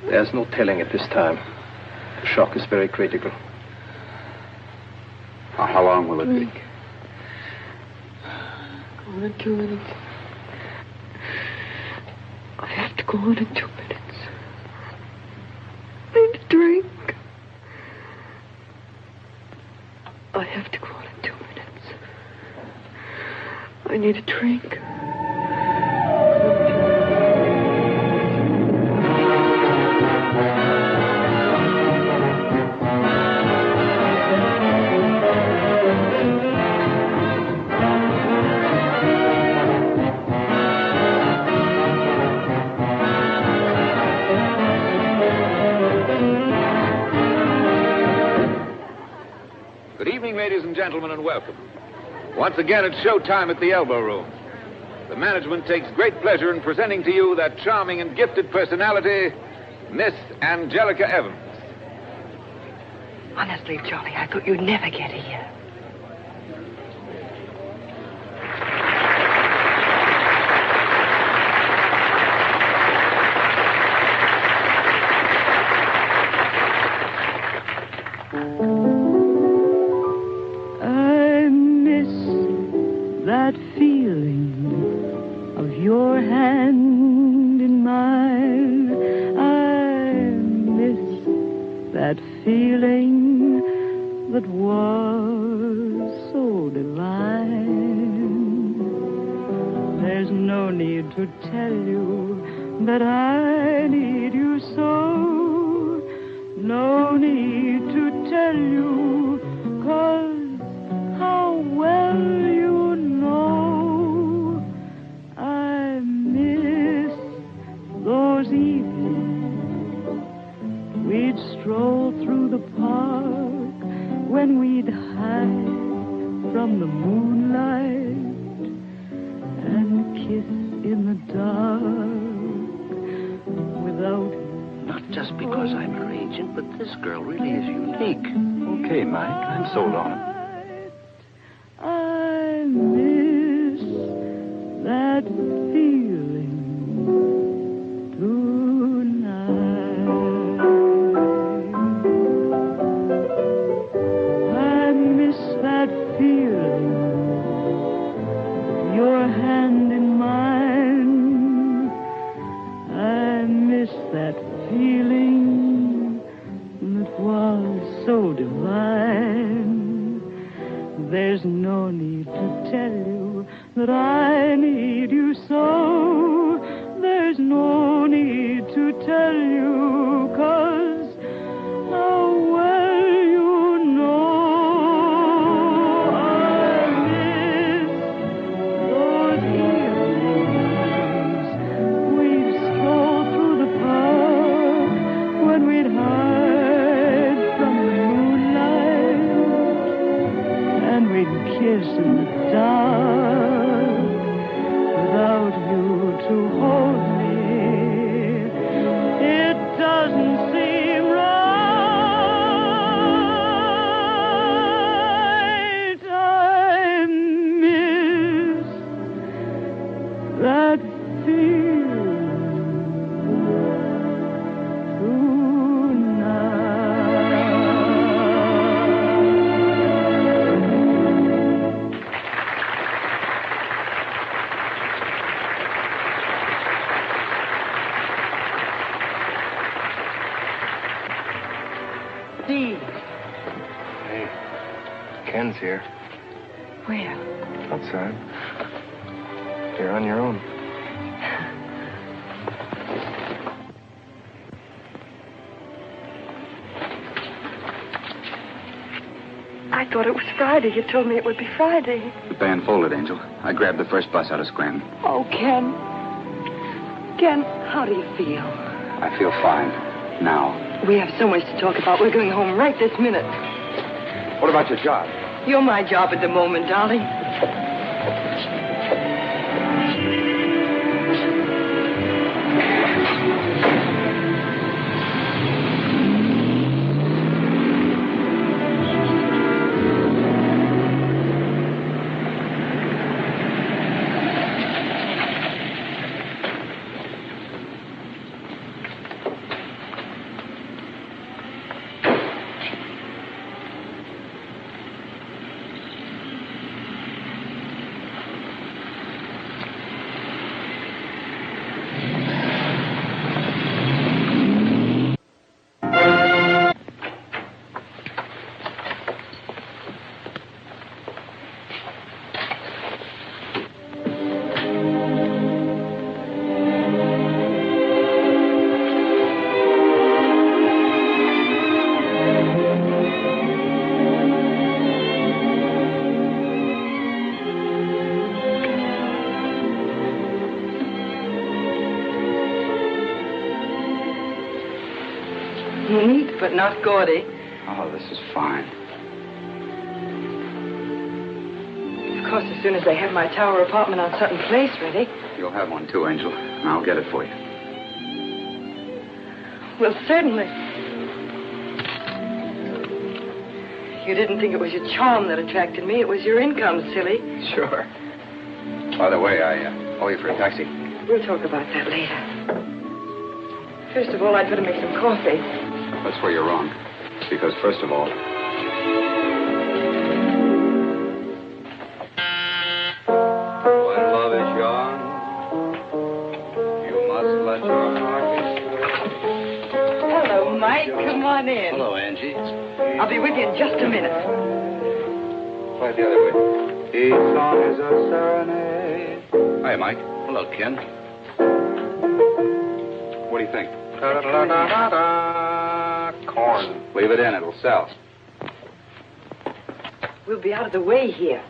There's no telling at this time. The shock is very critical. How long will it take? Go in 2 minutes. I have to go in 2 minutes. I need a drink. I have to go in 2 minutes. I need a drink. Ladies and gentlemen, and welcome. Once again, it's showtime at the Elbow Room. The management takes great pleasure in presenting to you that charming and gifted personality, Miss Angelica Evans. Honestly, Johnny, I thought you'd never get here. That feeling of your hand in mine. I miss that feeling that was so divine. There's no need to tell you that I need you so. No need to tell you, 'cause how well you know I miss those evenings we'd stroll through the park when we'd hide from the moonlight and kiss in the dark without... Not just because I'm her agent, but this girl really is unique. Okay, Mike, I'm sold on it. I miss that feeling tonight. I miss that feeling, your hand in mine. I miss that feeling that was so divine. There's no need to tell you that I need you so. There's no need to tell you, 'cause how well you know I miss those evenings we'd stroll through the park when we'd hide from the moonlight and we'd kiss in the dark without you to hold me. It doesn't seem right. I miss that feeling Steve. Hey, Ken's here. Where? Outside. You're on your own. I thought it was Friday. You told me it would be Friday. The band folded, Angel. I grabbed the first bus out of Scranton. Oh, Ken. Ken, how do you feel? I feel fine. Now. We have so much to talk about. We're going home right this minute. What about your job? You're my job at the moment, darling. Neat, but not gaudy. Oh, this is fine. Of course, as soon as they have my tower apartment on Sutton Place ready. You'll have one too, Angel, and I'll get it for you. Well, certainly. You didn't think it was your charm that attracted me. It was your income, silly. Sure. By the way, I owe you for a taxi. We'll talk about that later. First of all, I'd better make some coffee. That's where you're wrong. Because first of all... When love is young, you must let your heart be strong. Hello, Mike. Come on in. Hello, Angie. I'll be with you in just a minute. Try it the other way. Each song is a serenade. Hi, Mike. Hello, Ken. What do you think? Corn. Leave it in. It'll sell. We'll be out of the way here.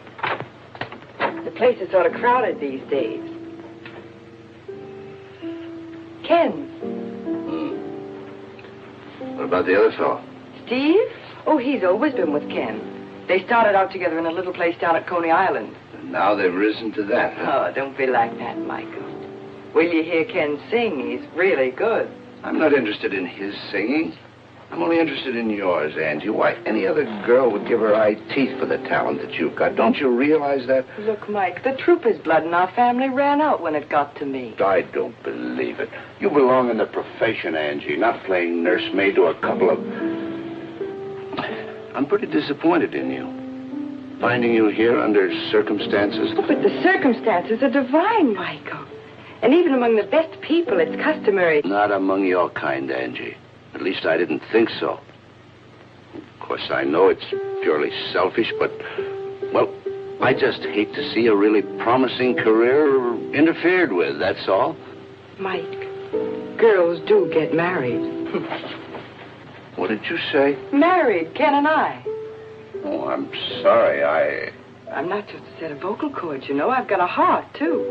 The place is sort of crowded these days. Ken. What about the other fellow? Steve? Oh, he's always been with Ken. They started out together in a little place down at Coney Island. And now they've risen to that. Oh, don't be like that, Michael. Will you hear Ken sing? He's really good. I'm not interested in his singing. I'm only interested in yours, Angie. Why, any other girl would give her eye teeth for the talent that you've got. Don't you realize that? Look, Mike, the trooper's blood in our family ran out when it got to me. I don't believe it. You belong in the profession, Angie, not playing nursemaid to a couple of... I'm pretty disappointed in you. Finding you here under circumstances... Oh, but the circumstances are divine, Michael. And even among the best people, it's customary. Not among your kind, Angie. At least I didn't think so. Of course, I know it's purely selfish, but, well, I just hate to see a really promising career interfered with, that's all. Mike, girls do get married. What did you say? Married, Ken and I. Oh, I'm sorry, I'm not just a set of vocal cords, you know. I've got a heart, too.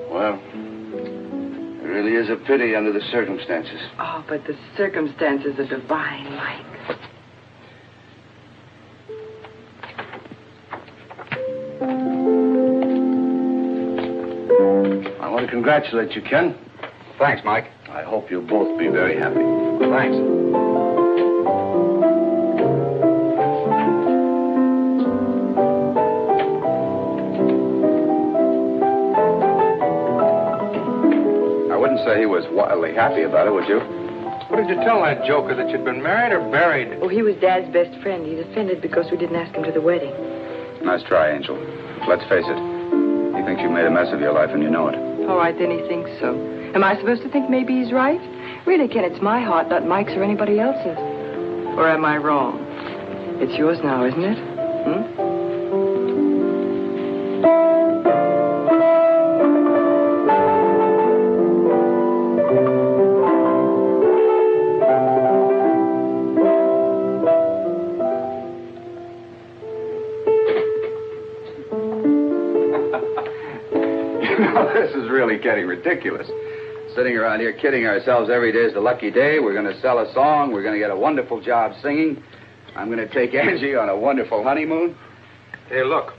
Well, it really is a pity under the circumstances. Oh, but the circumstances are divine, Mike. I want to congratulate you, Ken. Thanks, Mike. I hope you'll both be very happy. Thanks. I wouldn't say he was wildly happy about it, would you? What did you tell that joker, that you'd been married or buried? Oh, he was Dad's best friend. He's offended because we didn't ask him to the wedding. Nice try, Angel. Let's face it. He thinks you made a mess of your life and you know it. All right, then he thinks so. Am I supposed to think maybe he's right? Really, Ken, it's my heart, not Mike's or anybody else's. Or am I wrong? It's yours now, isn't it? This is really getting ridiculous. Sitting around here kidding ourselves every day is the lucky day. We're going to sell a song. We're going to get a wonderful job singing. I'm going to take Angie on a wonderful honeymoon. Hey, look.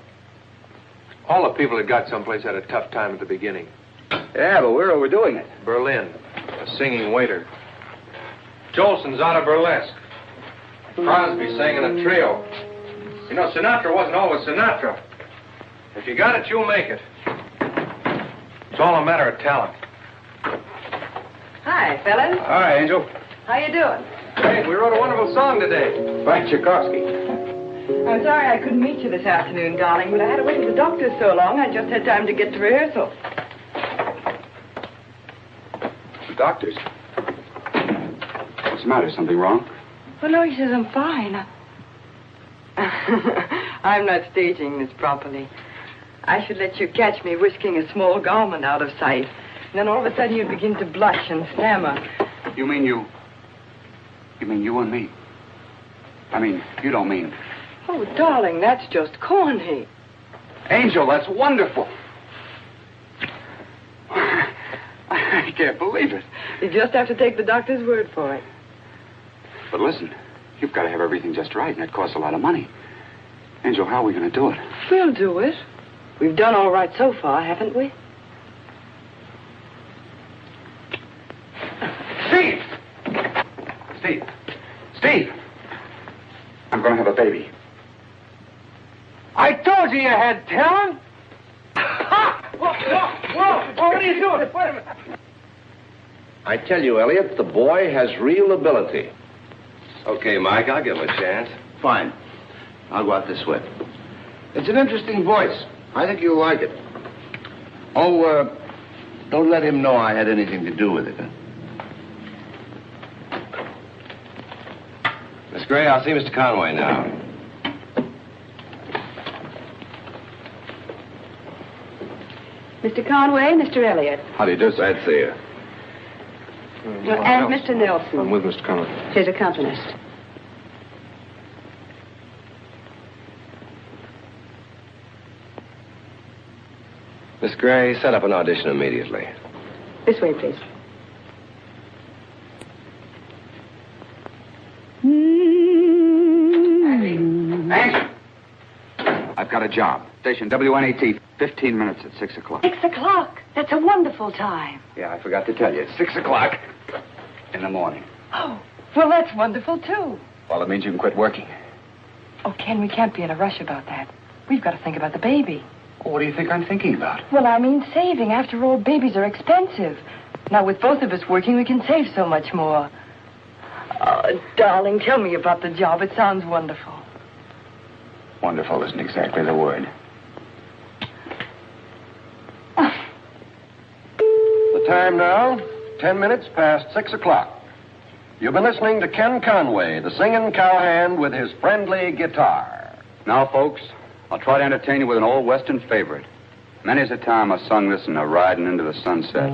All the people that got someplace had a tough time at the beginning. Yeah, but we're overdoing it. Berlin, a singing waiter. Jolson's out of burlesque. Crosby sang in a trio. You know, Sinatra wasn't always Sinatra. If you got it, you'll make it. It's all a matter of talent. Hi, fellas. Hi, Angel. How you doing? Hey, we wrote a wonderful song today. Frank Tchaikovsky. I'm sorry I couldn't meet you this afternoon, darling, but I had to wait at the doctor's so long, I just had time to get to rehearsal. The doctors. What's the matter? Something wrong? Well, no, he says I'm fine. I'm not staging this properly. I should let you catch me whisking a small garment out of sight. And then all of a sudden you'd begin to blush and stammer. You mean you and me? I mean, you don't mean... Oh, darling, that's just corny. Angel, that's wonderful. I can't believe it. You just have to take the doctor's word for it. But listen, you've got to have everything just right, and it costs a lot of money. Angel, how are we going to do it? We'll do it. We've done all right so far, haven't we? Steve! Steve! Steve! I'm going to have a baby. I told you you had talent. Ha! Whoa, whoa, whoa! What are you doing? Wait a minute. I tell you, Elliot, the boy has real ability. Okay, Mike, I'll give him a chance. Fine. I'll go out this way. It's an interesting voice. I think you'll like it. Oh, don't let him know I had anything to do with it, huh? Miss Gray, I'll see Mr. Conway now. Mr. Conway, Mr. Elliott. How do you do, Glad to see you. And Mr. Nelson. I'm with Mr. Conway. His accompanist. Miss Gray, set up an audition immediately. This way, please. Angel! I've got a job. Station WNAT, 15 minutes at 6 o'clock. 6 o'clock. That's a wonderful time. Yeah, I forgot to tell you. It's 6 o'clock in the morning. Oh, well, that's wonderful, too. Well, it means you can quit working. Oh, Ken, we can't be in a rush about that. We've got to think about the baby. Well, what do you think I'm thinking about? Well, I mean saving. After all, babies are expensive. Now, with both of us working, we can save so much more. Oh, darling, tell me about the job. It sounds wonderful. Wonderful isn't exactly the word. The time now, 10 minutes past 6 o'clock. You've been listening to Ken Conway, the singing cowhand with his friendly guitar. Now, folks, I'll try to entertain you with an old Western favorite. Many's the time I sung this in a riding into the sunset.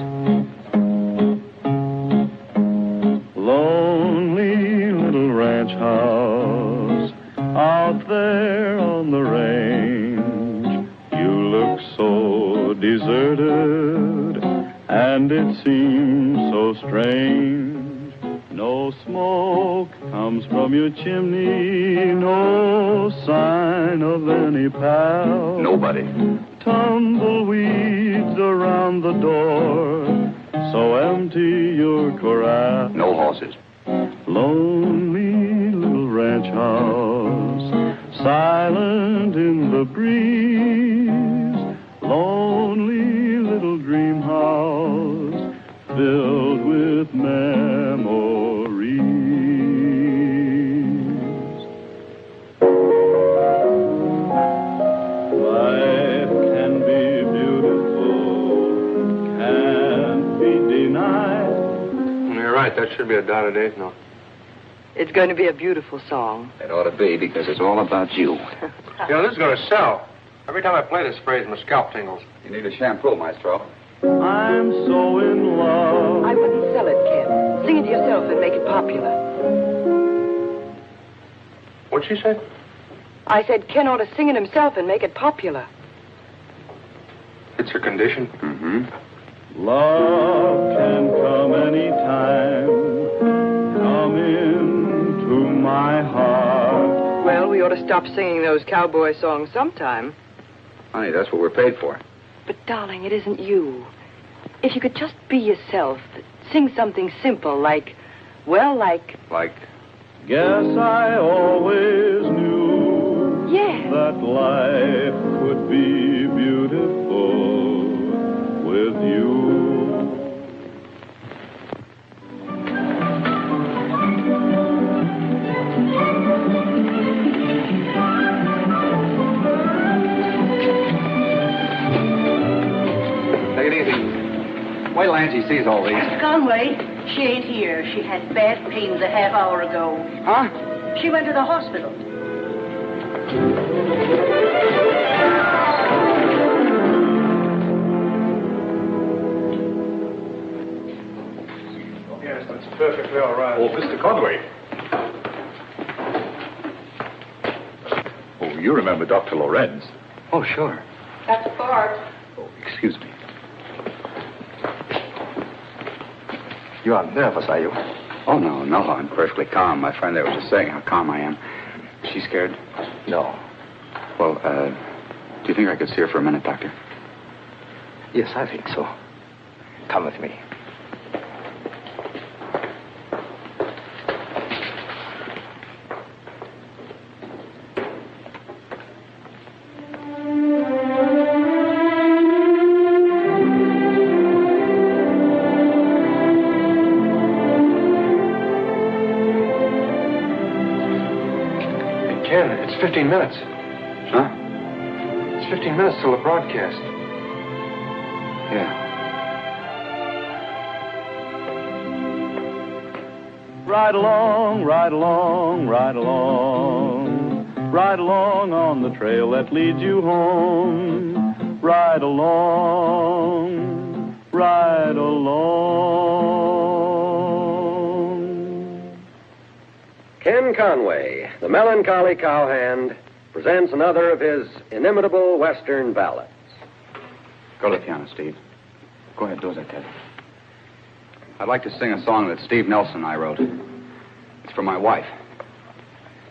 Lonely little ranch house out there on the range. You look so deserted, and it seems so strange. No smoke comes from your chimney, no sign of any pal. Nobody. Tumbleweeds around the door, so empty your corral. No horses. Lonely little ranch house, silent in the breeze. Lonely little dream house, filled with memories. Life can be beautiful, can't be denied. You're right. That should be a dotted eighth note. It's going to be a beautiful song. It ought to be, because it's all about you. You know, this is going to sell. Every time I play this phrase, my scalp tingles. You need a shampoo, Maestro. I'm so in love. I wouldn't sell it, Ken. Sing it yourself and make it popular. What'd she say? I said Ken ought to sing it himself and make it popular. It's her condition. Mm-hmm. Love can come anytime. Come into my heart. Well, we ought to stop singing those cowboy songs sometime. Honey, that's what we're paid for. But, darling, it isn't you. If you could just be yourself, sing something simple like, well, like... Like? Guess I always knew that life could be beautiful with you. Take it easy. Wait till Angie sees all these. Mr. Conway, she ain't here. She had bad pains a half hour ago. Huh? She went to the hospital. Yes, that's perfectly all right. Oh, Mr. Conway. Oh, you remember Dr. Lorenz. Oh, sure. That's Bart. Oh, excuse me. You are nervous, are you? Oh, no, I'm perfectly calm. My friend there was just saying how calm I am. Is she scared? No. Well, do you think I could see her for a minute, Doctor? Yes, I think so. Come with me. Ken, it's 15 minutes. Huh? It's 15 minutes till the broadcast. Yeah. Ride along, ride along, ride along. Ride along on the trail that leads you home. Ride along, ride along. Ken Conway, the melancholy cowhand, presents another of his inimitable Western ballads. Go to the piano, Steve. Go ahead, do as I tell you. I'd like to sing a song that Steve Nelson and I wrote. It's for my wife.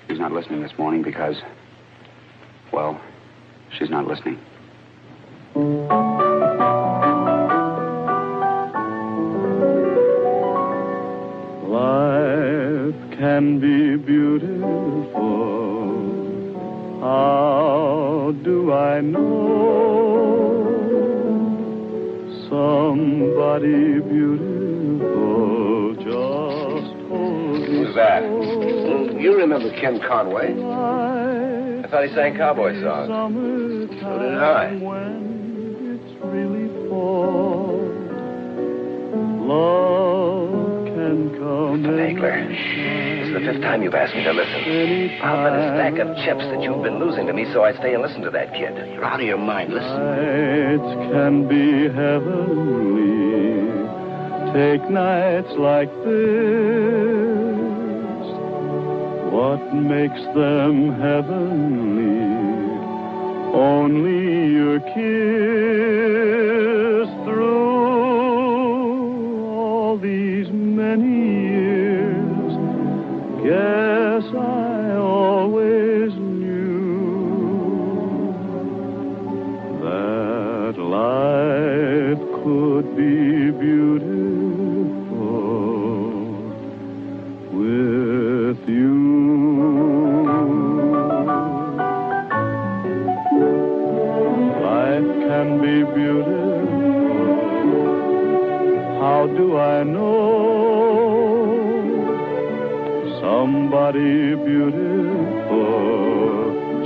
She's not listening this morning because, well, she's not listening. Life can be beautiful. How do I know? Somebody beautiful just told me. Who's that? You remember Ken Conway? I thought he sang cowboy songs. So did I. It's really fall. Love can come. Haigler, this is the 5th time you've asked me to listen. I've been a stack of chips that you've been losing to me, so I stay and listen to that kid. You're out of your mind. Listen. Nights can be heavenly. Take nights like this. What makes them heavenly? Only your kiss through all these many years. Guess I always knew that life could be beautiful with you. Life can be beautiful. How do I know? Somebody beautiful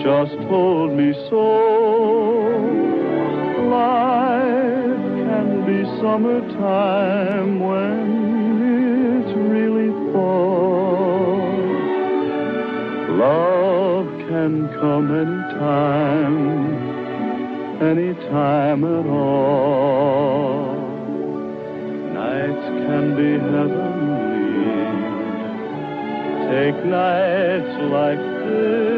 just told me so. Life can be summertime when it's really fall. Love can come anytime at all. Nights can be heavenly. Take nights like this.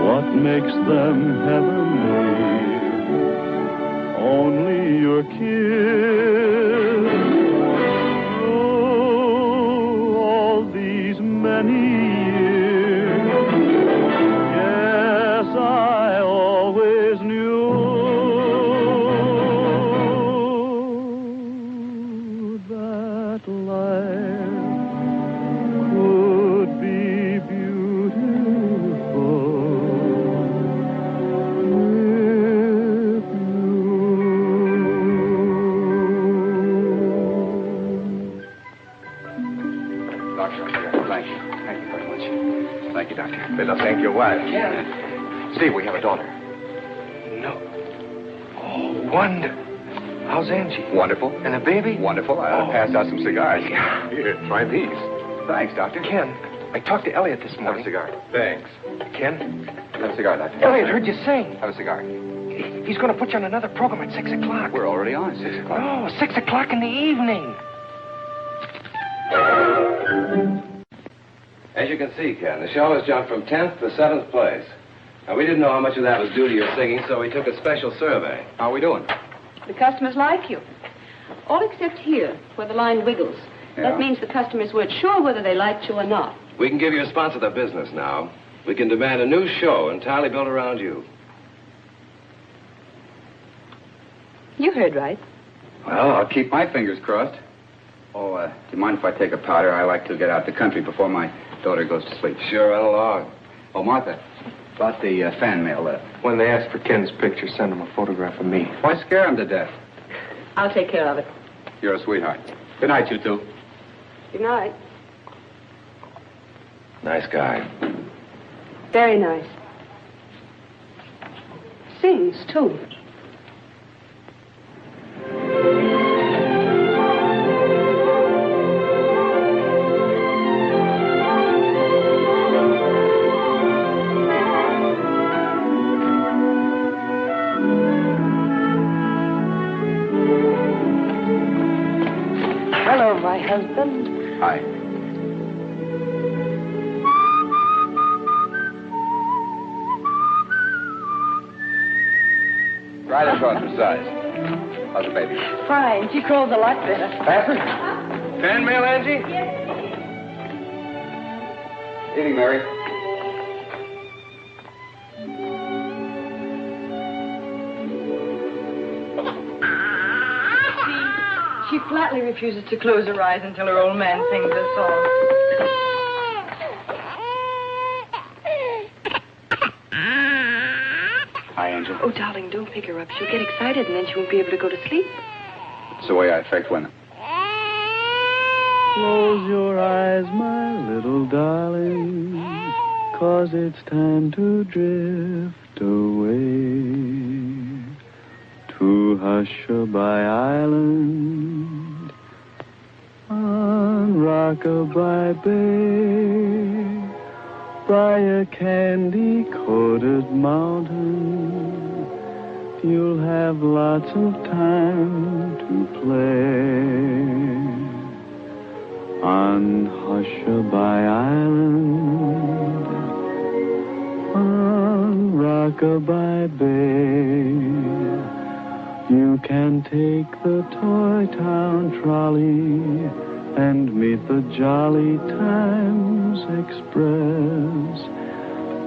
What makes them heavenly? Only your kiss. Through all these many years, yes, I always knew that life could be beautiful with you. Doctor, thank you. Thank you very much. Thank you, Doctor. Better thank your wife. Yeah. Steve, we have a daughter. No. Oh, wonder. How's Angie? Wonderful. And a baby? Wonderful. I passed out some cigars. Here, try these. Thanks, Doctor. Ken, I talked to Elliot this Have a morning. cigar. Thanks. Ken, Have a cigar, Doctor. Elliot heard you sing. Have a cigar. He's going to put you on another program at 6 o'clock. We're already on at 6 o'clock. Oh, 6 o'clock in the evening. As you can see, Ken, the show has jumped from 10th to 7th place. Now, we didn't know how much of that was due to your singing, so we took a special survey. How are we doing? The customers like you. all except here, where the line wiggles. Yeah. That means the customers weren't sure whether they liked you or not. We can give you a sponsor of the business now. We can demand a new show entirely built around you. You heard right. Well, I'll keep my fingers crossed. Oh, do you mind if I take a powder? I like to get out the country before my daughter goes to sleep. Sure, run along. Oh, Martha, about the fan mail. When they ask for Ken's picture, send them a photograph of me. Why scare him to death? I'll take care of it. You're a sweetheart. Good night, you two. Good night. Nice guy. Very nice. Sings, too. Hello, my husband. Hi. Right across the size. How's the baby? Fine. She crawls a lot better. Patrick? Fan mail, Angie? Evening, Mary. She flatly refuses to close her eyes until her old man sings her song. Hi, Angel. Oh, darling, don't pick her up. She'll get excited and then she won't be able to go to sleep. It's the way I affect women. Close your eyes, my little darling, 'cause it's time to drift away to Hushabye Island on Rockabye Bay, by a candy-coated mountain. You'll have lots of time to play on Hushabye Island, on Rockabye Bay. You can take the Toy Town trolley and meet the Jolly Times Express.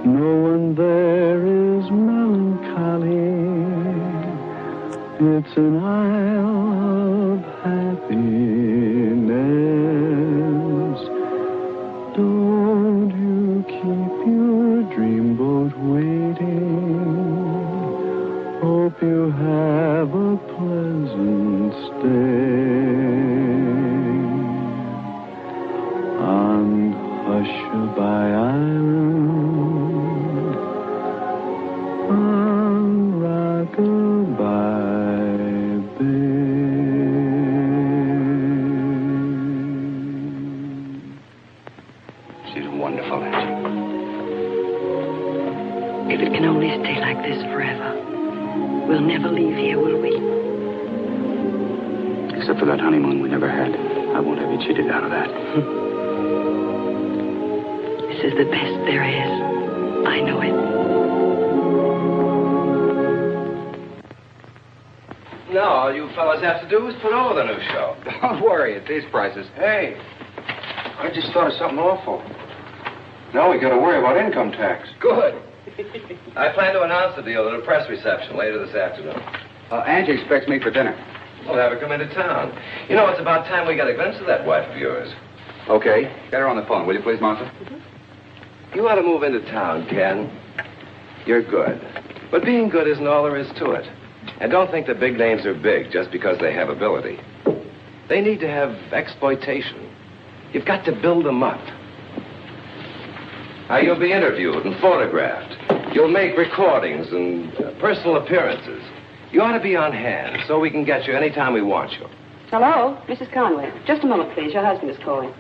No one there is melancholy. It's an isle of happiness. Don't you keep your dreamboat waiting. Hope you have a pleasant stay on Hushabye Island, on Rockabye Bay. She's wonderful, Angie. If it can only stay like this forever, we'll never leave here, will we? Except for that honeymoon we never had. I won't have you cheated out of that. This is the best there is. I know it. No, all you fellas have to do is put over the new show. Don't worry, at these prices. Hey, I just thought of something awful. Now we gotta worry about income tax. Good. I plan to announce the deal at a press reception later this afternoon. Angie expects me for dinner. We'll have her come into town. You know, it's about time we got a glimpse of that wife of yours. Okay. Get her on the phone, will you please, Martha? You ought to move into town, Ken. You're good. But being good isn't all there is to it. And don't think the big names are big just because they have ability. They need to have exploitation. You've got to build them up. Now, you'll be interviewed and photographed. You'll make recordings and personal appearances. You ought to be on hand so we can get you anytime we want you. Hello, Mrs. Conway. Just a moment, please. Your husband is calling.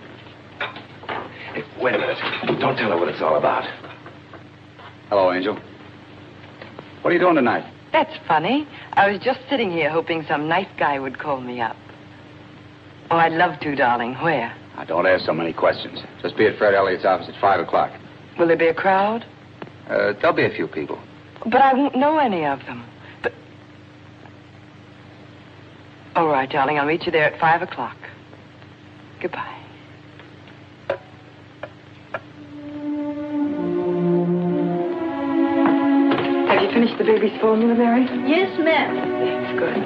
Hey, wait a minute. Don't tell her what it's all about. Hello, Angel. What are you doing tonight? That's funny. I was just sitting here hoping some nice guy would call me up. Oh, I'd love to, darling. Where? Now, don't ask so many questions. Just be at Fred Elliott's office at 5 o'clock. Will there be a crowd? There'll be a few people. But I won't know any of them. But... All right. right, darling. I'll meet you there at 5 o'clock. Goodbye. Have you finished the baby's formula, Mary? Yes, ma'am. That's good.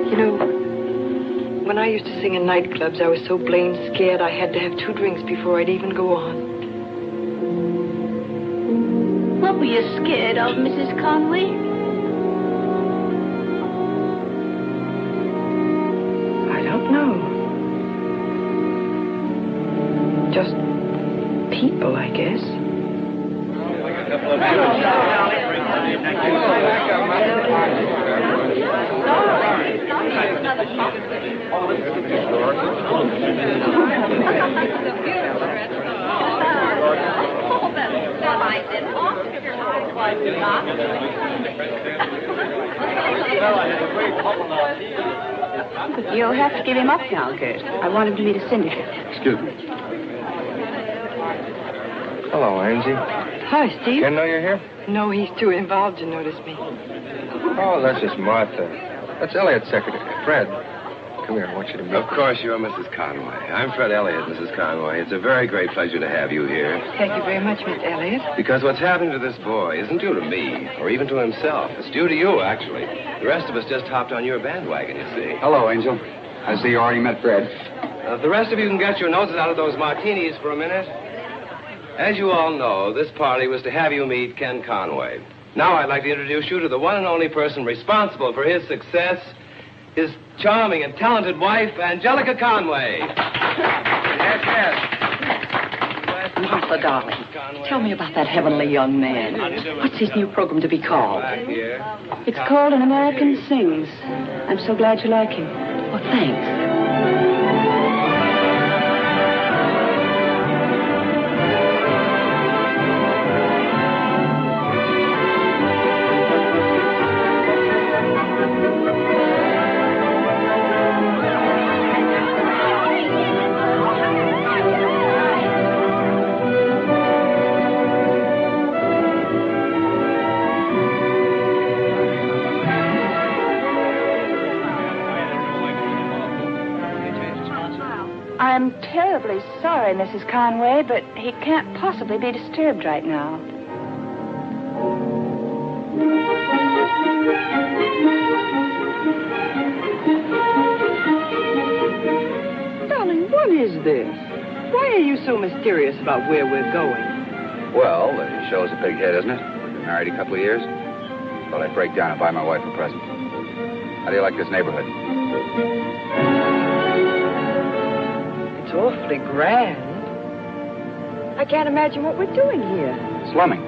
You know, when I used to sing in nightclubs, I was so blamed scared I had to have 2 drinks before I'd even go on. What were you scared of, Mrs. Conway? I don't know. Just people, I guess. You'll have to give him up now, Gert. I want him to meet a syndicate. Excuse me. Hello, Angie. Hi, Steve. Ken know you're here? No, he's too involved to notice me. Oh, that's just Martha. That's Elliot's secretary, Fred. Come here, I want you to meet. Of course, you're Mrs. Conway. I'm Fred Elliott, Mrs. Conway. It's a very great pleasure to have you here. Thank you very much, Miss Elliott. Because what's happening to this boy isn't due to me, or even to himself. It's due to you, actually. The rest of us just hopped on your bandwagon, you see. Hello, Angel. I see you already met Fred. If the rest of you can get your noses out of those martinis for a minute. As you all know, this party was to have you meet Ken Conway. Now I'd like to introduce you to the one and only person responsible for his success, his charming and talented wife, Angelica Conway. Yes, yes. Martha, darling, tell me about that heavenly young man. What's his new program to be called? It's called An American Sings. I'm so glad you like him. Well, thanks. I'm terribly sorry, Mrs. Conway, but he can't possibly be disturbed right now. Darling, what is this? Why are you so mysterious about where we're going? Well, it shows a big head, isn't it? We've been married a couple of years. Thought I'd break down and buy my wife a present. How do you like this neighborhood? It's awfully grand. I can't imagine what we're doing here. Slumming.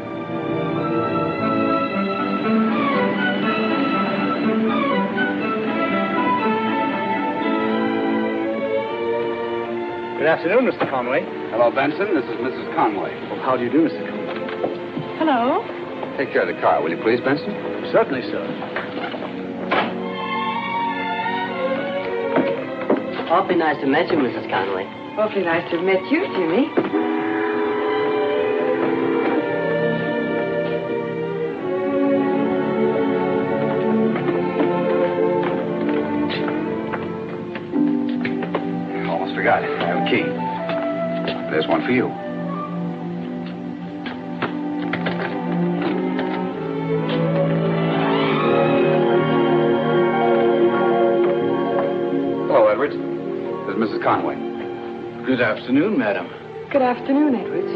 Good afternoon, Mr. Conway. Hello, Benson. This is Mrs. Conway. Well, how do you do, Mr. Conway? Hello. Take care of the car, will you please, Benson? Certainly, sir. Awfully nice to meet you, Mrs. Conway. Awfully nice to have met you, Jimmy. Almost forgot. I have a key. There's one for you. Hello, Edwards. This is Mrs. Conway. Good afternoon, madam. Good afternoon, Edwards.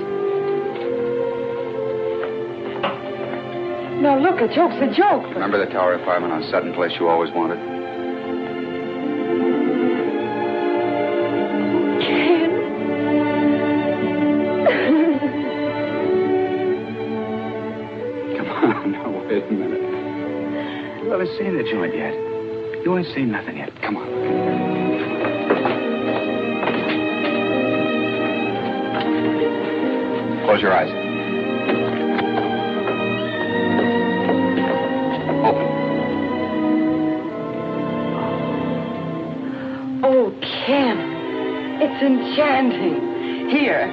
Now, look, a joke's a joke. Remember the tower apartment on Sutton Place you always wanted? Come on, now, wait a minute. Well, let's see the joint yet. You ain't seen nothing yet. Come on. Close your eyes. Open. Oh, Ken. It's enchanting. Here.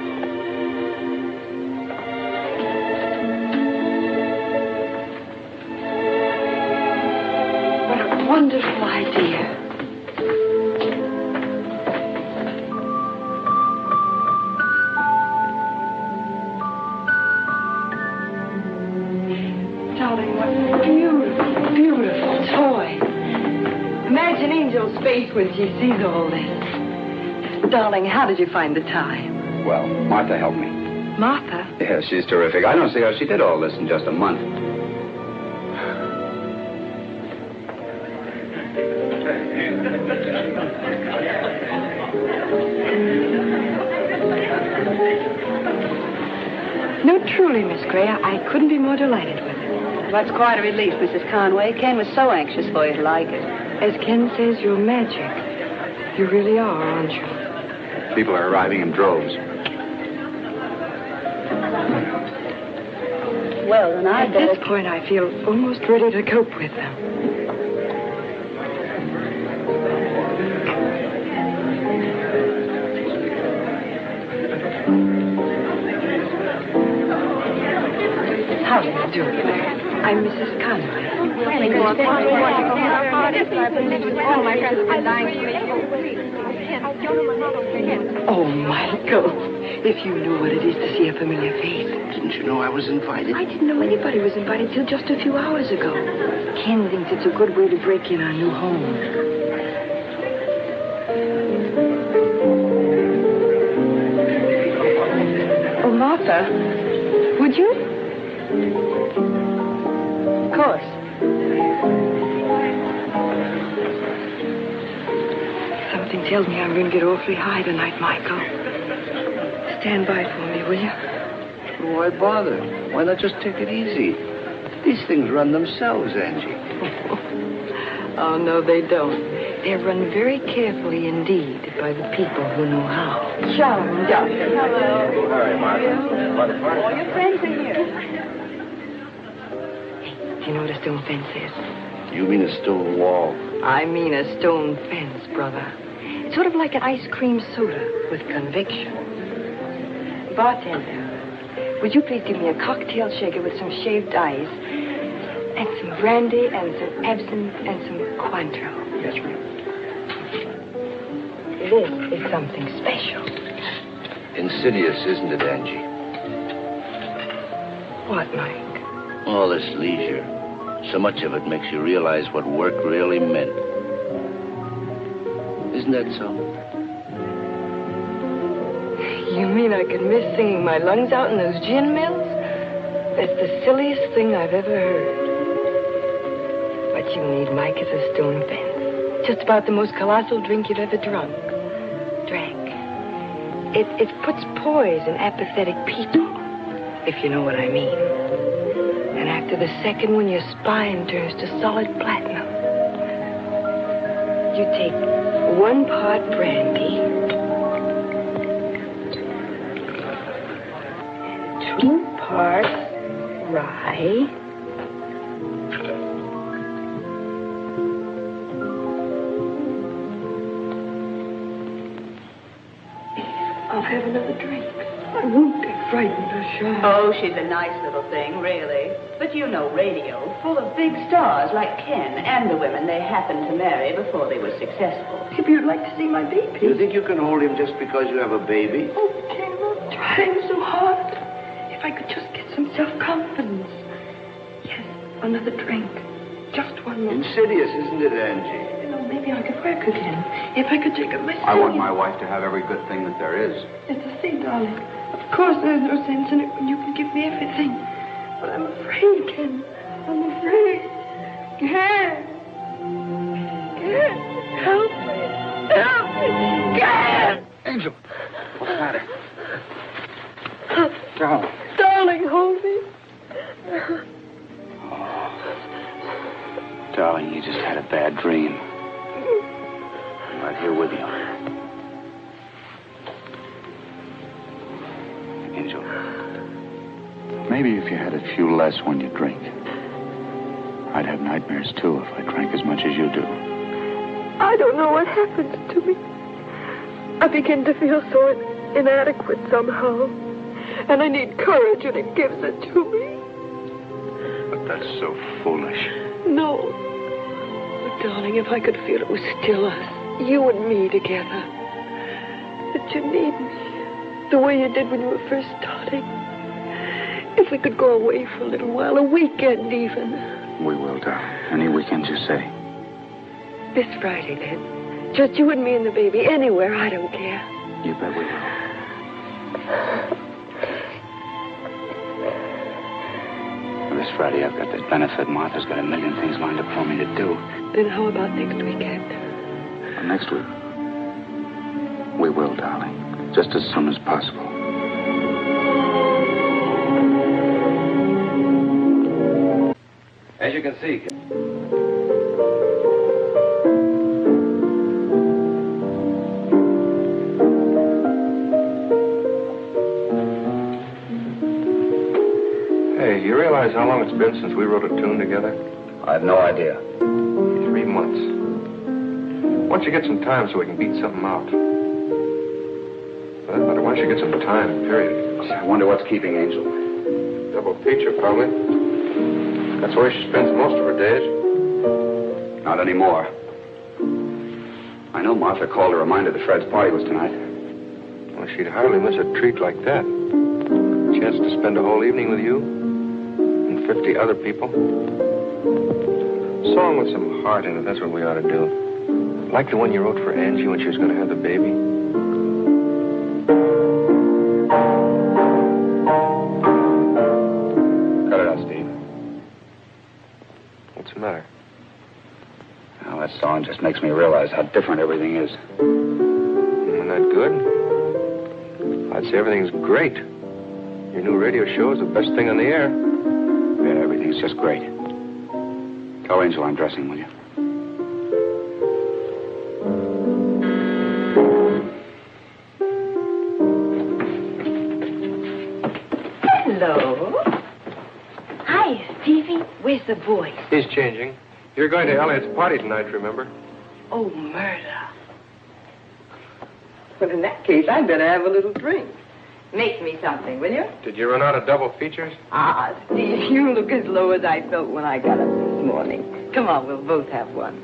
What a wonderful idea. Darling, what a beautiful, beautiful toy. Imagine Angel's face when she sees all this. Darling, how did you find the time? Well, Martha helped me. Martha? Yeah, she's terrific. I don't see how she did all this in just a month. No, truly, Miss Gray, I couldn't be more delighted with it. Well, that's quite a relief, Mrs. Conway. Ken was so anxious for you to like it. As Ken says, you're magic. You really are, aren't you? People are arriving in droves. Well, then At this point, I feel almost ready to cope with them. How do you do? I'm Mrs. Conway. Oh, Michael, if you knew what it is to see a familiar face. Didn't you know I was invited? I didn't know anybody was invited till just a few hours ago. Ken thinks it's a good way to break in our new home. Oh, Martha, would you? Of course. Something tells me I'm going to get awfully high tonight, Michael. Stand by for me, will you? Why bother? Why not just take it easy? These things run themselves, Angie. Oh, no, they don't. They're run very carefully indeed by the people who know how. Charming, darling. Hello. Hi, Martha. All your friends are here. Do you know what a stone fence is? You mean a stone wall? I mean a stone fence, brother. It's sort of like an ice cream soda with conviction. Bartender, would you please give me a cocktail shaker with some shaved ice and some brandy and some absinthe and some Cointreau? Yes, ma'am. This is something special. Insidious, isn't it, Angie? What, Mike? All this leisure. So much of it makes you realize what work really meant. Isn't that so? You mean I could miss singing my lungs out in those gin mills? That's the silliest thing I've ever heard. What you need, Mike, is a stone fence. Just about the most colossal drink you've ever drank. It puts poise in apathetic people, if you know what I mean. And after the second one, your spine turns to solid platinum. You take 1 part brandy and 2 parts rye. I'll have another drink. I won't get frightened or shy. Oh, she's a nice little thing, really. But you know radio, full of big stars like Ken and the women they happened to marry before they were successful. Maybe you'd like to see my baby. You think you can hold him just because you have a baby? Oh, Ken, I'm trying so hard. If I could just get some self-confidence. Yes, another drink. Just one more. Insidious, isn't it, Angie? Maybe I could work again. If I could take up my I want my wife to have every good thing that there is. It's a thing, darling. Of course there's no sense in it when you can give me everything. But I'm afraid, Ken. I'm afraid. Ken! Ken! Help me! Help me! Ken! Angel! What's the matter? Darling. Darling, hold me. Darling, you just had a bad dream. I'm right here with you. Angel, maybe if you had a few less when you drink, I'd have nightmares too if I drank as much as you do. I don't know what happens to me. I begin to feel so inadequate somehow. And I need courage, and it gives it to me. But that's so foolish. No. Oh, darling, if I could feel it was still us, you and me together. That you need me, the way you did when you were first starting. If we could go away for a little while, a weekend even. We will, darling. Any weekend you say. This Friday, then. Just you and me and the baby, anywhere, I don't care. You bet we will. This Friday, I've got this benefit. Martha's got a million things lined up for me to do. Then how about next weekend? Well, next week, we will, darling. Just as soon as possible. As you can see, Hey, you realize how long it's been since we wrote a tune together? I have no idea. 3 months. Why don't you get some time so we can beat something out? For that matter, why don't you get some time, period? I wonder what's keeping Angel. Double feature, probably. That's where she spends most of her days. Not anymore. I know Martha called to remind her that Fred's party was tonight. Well, she'd hardly miss a treat like that. A chance to spend a whole evening with you and 50 other people. A song with some heart in it, that's what we ought to do. Like the one you wrote for Angie when she was going to have the baby. Cut it out, Steve. What's the matter? Well, that song just makes me realize how different everything is. Isn't that good? I'd say everything's great. Your new radio show is the best thing on the air. Yeah, everything's just great. Tell Angel I'm dressing, will you? Hello. Hi, Stevie. Where's the boy? He's changing. You're going to Elliot's party tonight, remember? Oh, murder. Well, in that case, I'd better have a little drink. Make me something, will you? Did you run out of double features? Ah, Steve, you look as low as I felt when I got up this morning. Come on, we'll both have one.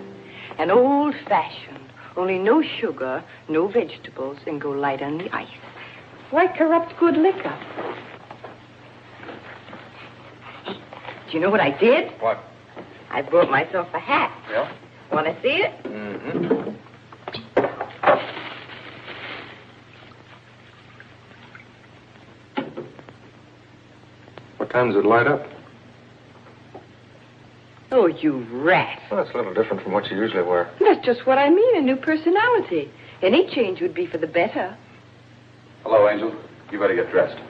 An old-fashioned, only no sugar, no vegetables, and go light on the ice. Why corrupt good liquor? Do you know what I did? What? I bought myself a hat. Yeah? Want to see it? Mm-hmm. What time does it light up? Oh, you rat. Well, it's a little different from what you usually wear. That's just what I mean, a new personality. Any change would be for the better. Hello, Angel. You better get dressed.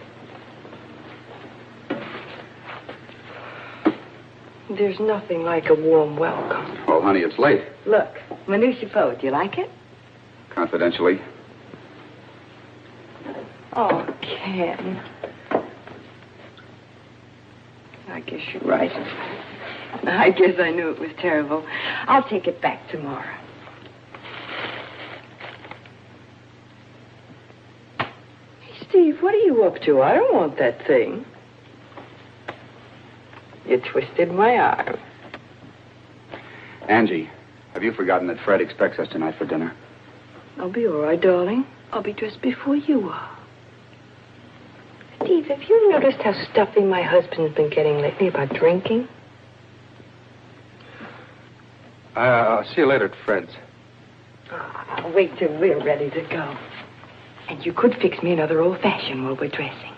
There's nothing like a warm welcome. Oh, honey, it's late. Look, my new chapeau. Do you like it? Confidentially. Oh, Ken. I guess you're right. I guess I knew it was terrible. I'll take it back tomorrow. Hey, Steve, what are you up to? I don't want that thing. You twisted my arm. Angie, have you forgotten that Fred expects us tonight for dinner? I'll be all right, darling. I'll be dressed before you are. Steve, have you noticed how stuffy my husband's been getting lately about drinking? I'll see you later at Fred's. I'll wait till we're ready to go. And you could fix me another old-fashioned while we're dressing.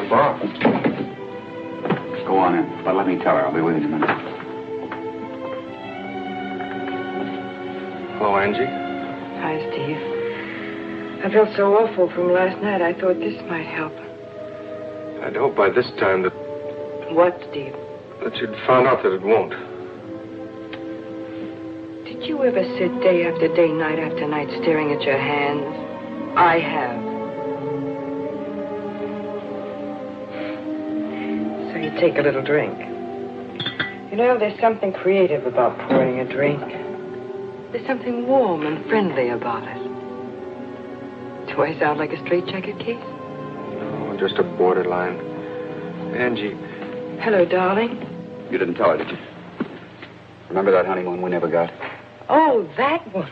the bar. Go on in. But let me tell her. I'll be with you in a minute. Hello, Angie. Hi, Steve. I felt so awful from last night. I thought this might help. I'd hope by this time that What, Steve? you'd found out that it won't. Did you ever sit day after day, night after night, staring at your hands? I have. So you take a little drink. You know, there's something creative about pouring a drink. There's something warm and friendly about it. Do I sound like a straitjacket case? No, just a borderline. Angie. Hello, darling. You didn't tell her, did you? Remember that honeymoon we never got? Oh, that one.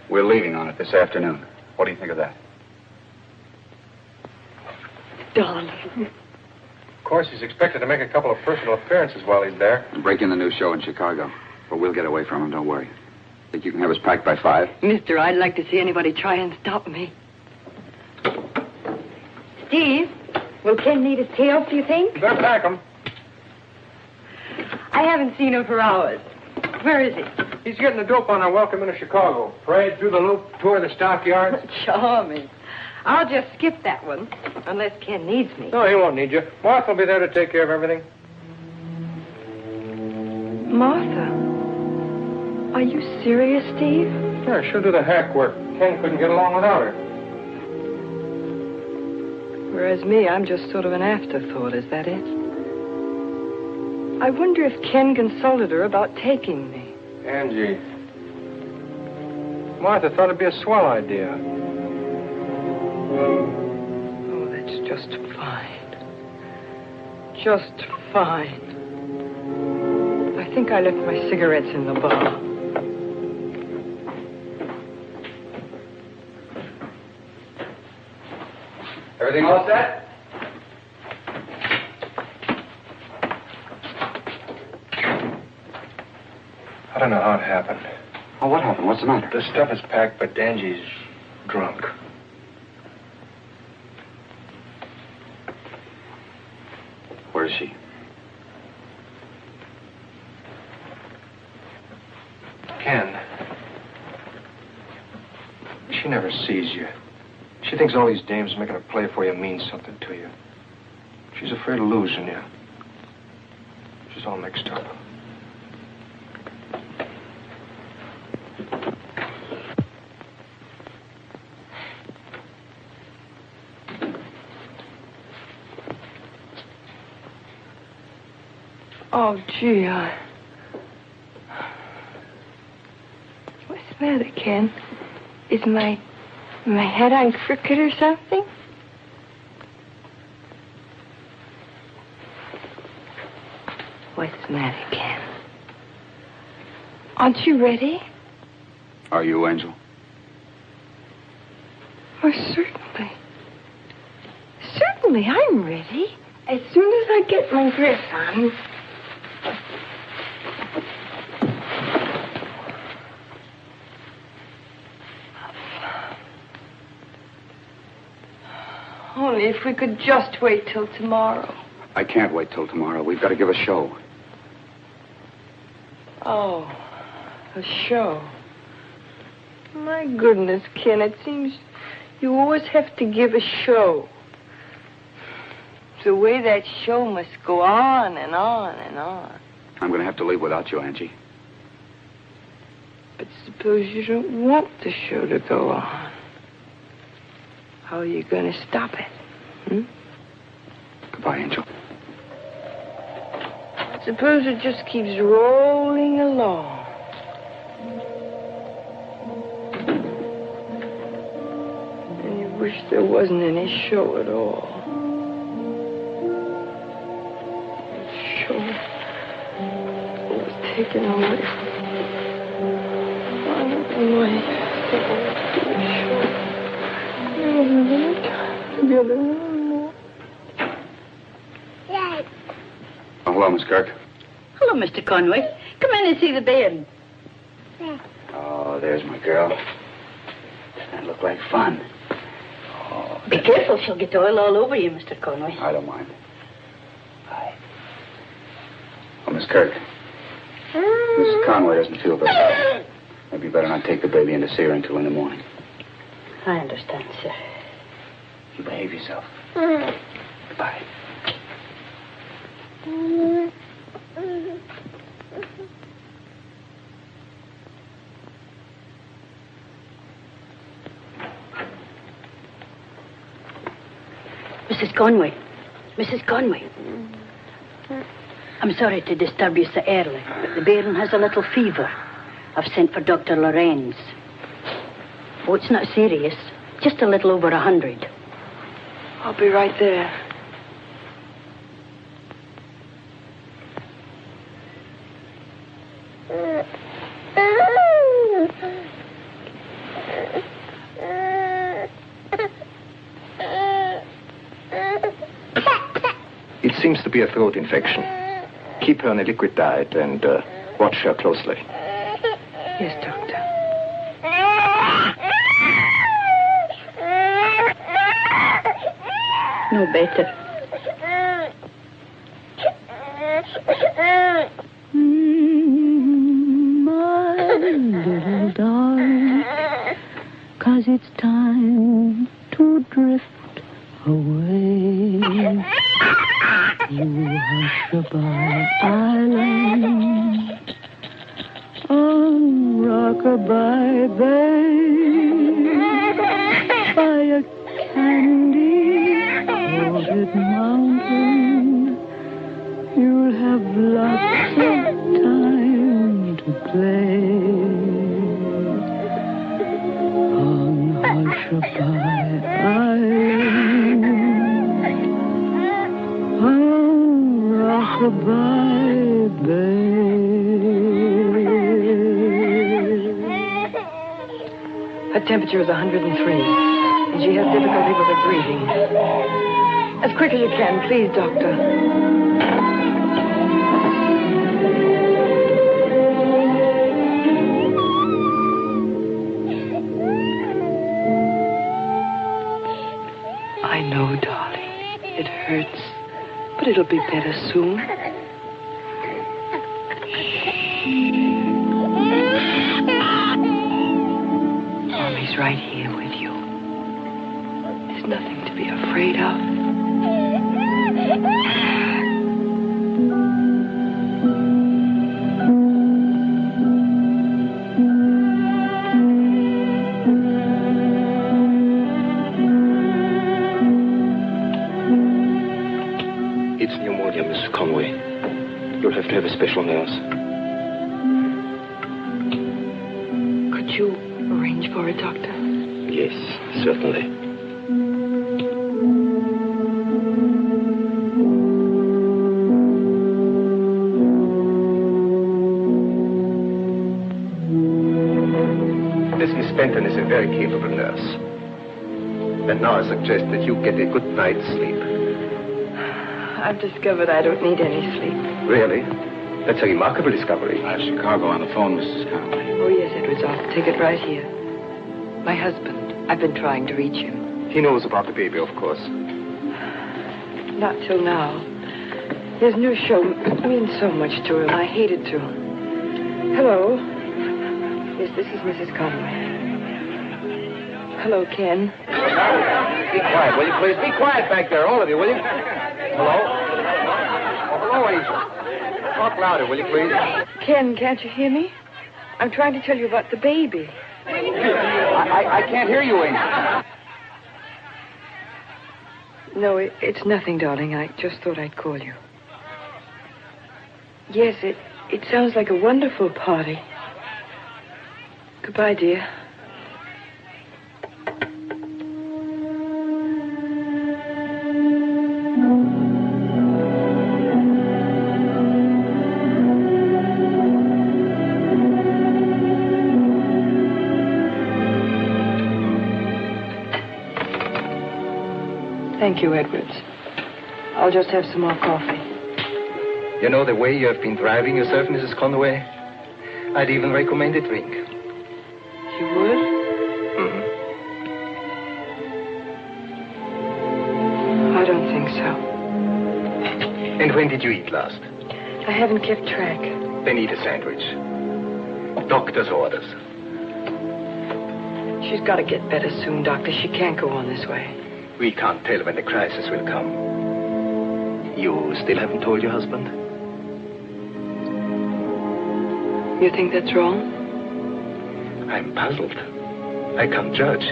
We're leaving on it this afternoon. What do you think of that? Darling. Of course, he's expected to make a couple of personal appearances while he's there. Break in the new show in Chicago. But we'll get away from him, don't worry. Think you can have us packed by 5? Mister, I'd like to see anybody try and stop me. Steve, will Ken need his tails, do you think? You better pack him. I haven't seen him for hours. Where is he? He's getting the dope on our welcome into Chicago. Parade through the loop, tour the stockyards. Charming. I'll just skip that one, unless Ken needs me. No, he won't need you. Martha will be there to take care of everything. Martha? Are you serious, Steve? Sure, she'll do the hack work. Ken couldn't get along without her. Whereas me, I'm just sort of an afterthought, is that it? I wonder if Ken consulted her about taking me. Angie. Martha thought it'd be a swell idea. Oh, that's just fine. Just fine. I think I left my cigarettes in the bar. Everything all set? I don't know how it happened. Oh, what happened? What's the matter? The stuff is packed, but Angie's drunk. Where is she? Ken. She never sees you. She thinks all these dames making a play for you means something to you. She's afraid of losing you. She's all mixed up. Oh, gee, What's the matter, Ken? Is my head on crooked or something? What's the matter, Ken? Aren't you ready? Are you, Angel? Oh, certainly. Certainly, I'm ready. As soon as I get my dress on. Only if we could just wait till tomorrow. I can't wait till tomorrow. We've got to give a show. Oh, a show. My goodness, Ken, it seems you always have to give a show. The way that show must go on and on and on. I'm going to have to leave without you, Angie. But suppose you don't want the show to go on. How are you going to stop it? Goodbye, Angel. Suppose it just keeps rolling along. And you wish there wasn't any show at all. The show was taken away. Oh, hello, Miss Kirk. Hello, Mr. Conway. Come in and see the bed. Oh, there's my girl. Doesn't that look like fun? Oh, Be careful, she'll get oil all over you, Mr. Conway. I don't mind. Bye. Oh, Miss Kirk. Mrs. Conway doesn't feel very well. Maybe you better not take the baby in to see her until in the morning. I understand, sir. You behave yourself. Goodbye. Mrs. Conway. Mrs. Conway. I'm sorry to disturb you so early, but the bairn has a little fever. I've sent for Dr. Lorenz. Oh, it's not serious. Just a little over 100. I'll be right there. It seems to be a throat infection. Keep her on a liquid diet and watch her closely. Yes, Doctor. No better. My little darling, 'cause it's time to drift away. You hush-a-bye island on Rockabye Bay by a candy-coated mountain. You'll have lots of time to play on Hush-a-bye Island. Rockabye Bay. Her temperature is 103, and she has difficulty with her breathing. As quick as you can, please, Doctor. I know, darling. It hurts. But it'll be better soon. Mommy's right here with you. There's nothing to be afraid of. Miss Conway. You'll have to have a special nurse. Could you arrange for a doctor? Yes, certainly. This Miss Benton is a very capable nurse. And now I suggest that you get a good night's sleep. I've discovered I don't need any sleep. Really? That's a remarkable discovery. I have Chicago on the phone, Mrs. Conway. Oh, yes, Edwards. I'll take it right here. My husband. I've been trying to reach him. He knows about the baby, of course. Not till now. His new show means so much to him. I hated to. Hello. Yes, this is Mrs. Conway. Hello, Ken. Be quiet, will you, please? Be quiet back there, all of you, will you? Hello? Oh, hello, Angel. Talk louder, will you, please? Ken, can't you hear me? I'm trying to tell you about the baby. I can't hear you, Angel. No, it's nothing, darling. I just thought I'd call you. Yes, it sounds like a wonderful party. Goodbye, dear. Thank you, Edwards. I'll just have some more coffee. You know the way you have been driving yourself, Mrs. Conway? I'd even recommend a drink. You would? Mm-hmm. And when did you eat last? I haven't kept track. Then eat a sandwich. Doctor's orders. She's got to get better soon, Doctor. She can't go on this way. We can't tell when the crisis will come. You still haven't told your husband? You think that's wrong? I'm puzzled. I can't judge.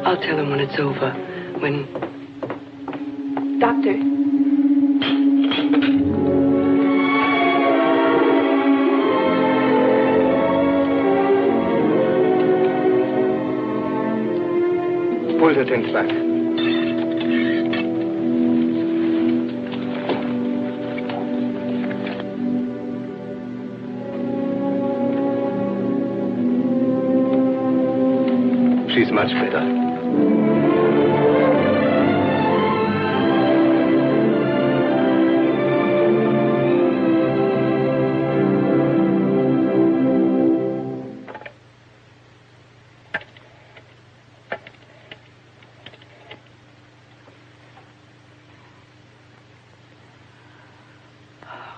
I'll tell him when it's over. When... Doctor. Pull the tent back. She's much better.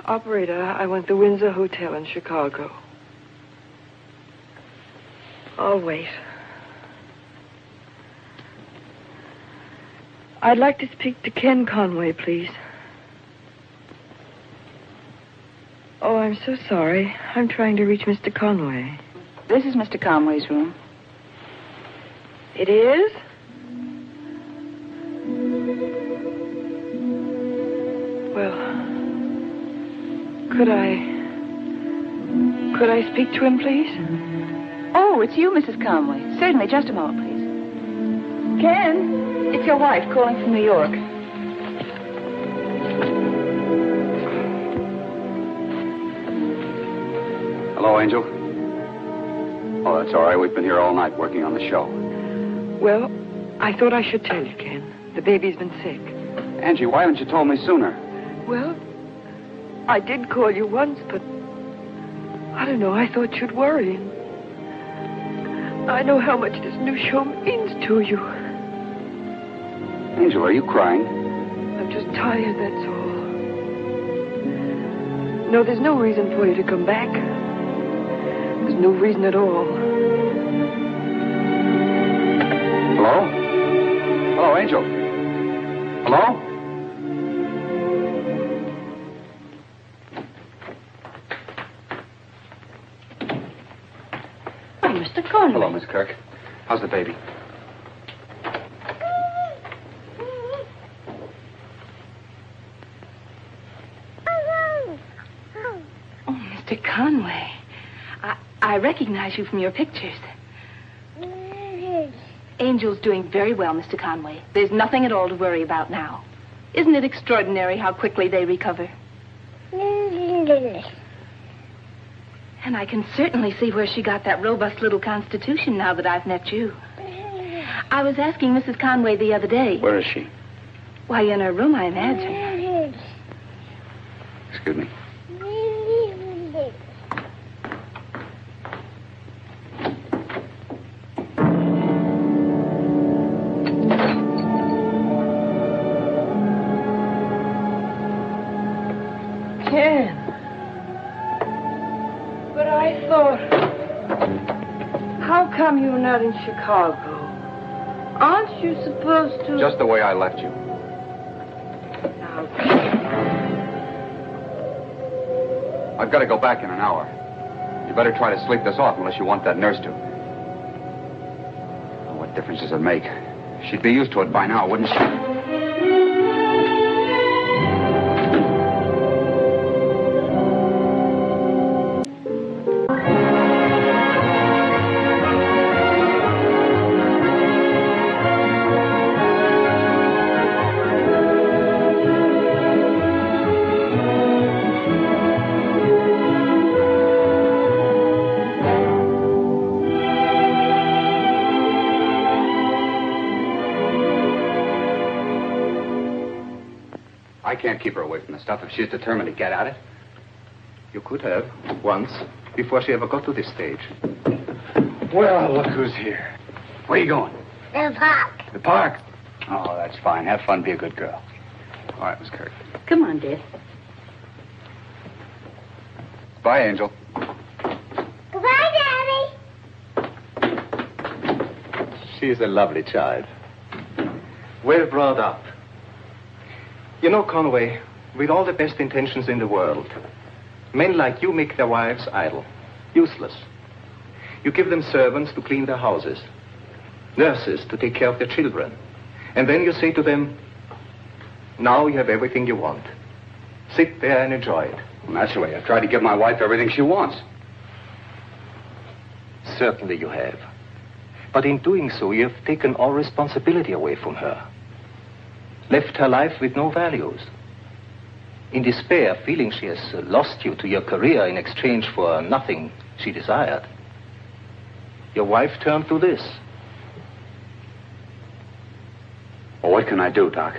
Operator, I want the Windsor Hotel in Chicago. I'll wait. I'd like to speak to Ken Conway, please. Oh, I'm so sorry. I'm trying to reach Mr. Conway. This is Mr. Conway's room. It is? Well, could I speak to him, please? Oh, it's you, Mrs. Conway. Certainly, just a moment, please. Ken, it's your wife calling from New York. Hello, Angel. Oh, that's all right. We've been here all night working on the show. Well, I thought I should tell you, Ken. The baby's been sick. Angie, why haven't you told me sooner? Well, I did call you once, but I don't know. I thought you'd worry. I know how much this new show means to you. Angel, are you crying? I'm just tired, that's all. No, there's no reason for you to come back. There's no reason at all. Hello? Hello, Angel. Hello? Oh, Mr. Conway. Hello, Miss Kirk. How's the baby? Oh, Mr. Conway. I recognize you from your pictures. Angel's doing very well, Mr. Conway. There's nothing at all to worry about now. Isn't it extraordinary how quickly they recover? And I can certainly see where she got that robust little constitution now that I've met you. I was asking Mrs. Conway the other day. Where is she? Why, in her room, I imagine. Excuse me. Ken. But I thought... How come you're not in Chicago? Aren't you supposed to... Just the way I left you. Now, I've got to go back in an hour. You better try to sleep this off unless you want that nurse to. Oh, what difference does it make? She'd be used to it by now, wouldn't she? I can't keep her away from the stuff if she's determined to get at it. You could have, once, before she ever got to this stage. Well, look who's here. Where are you going? The park. The park? Oh, that's fine. Have fun. Be a good girl. All right, Miss Kirk. Come on, Dad. Bye, Angel. Goodbye, Daddy. She's a lovely child. Well brought up. You know, Conway, with all the best intentions in the world, men like you make their wives idle, useless. You give them servants to clean their houses, nurses to take care of their children, and then you say to them, now you have everything you want. Sit there and enjoy it. Well, naturally, I've tried to give my wife everything she wants. Certainly you have. But in doing so, you have taken all responsibility away from her. Left her life with no values. In despair, feeling she has lost you to your career in exchange for nothing she desired, your wife turned to this. Well, what can I do, Doc?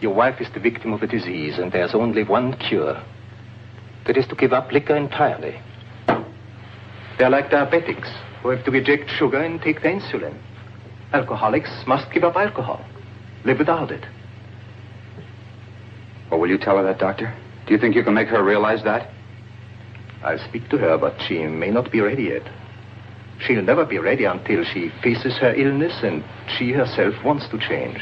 Your wife is the victim of a disease, and there's only one cure. That is to give up liquor entirely. They're like diabetics who have to reject sugar and take the insulin. Alcoholics must give up alcohol, live without it. Well, will you tell her that, Doctor? Do you think you can make her realize that? I'll speak to her, but she may not be ready yet. She'll never be ready until she faces her illness and she herself wants to change.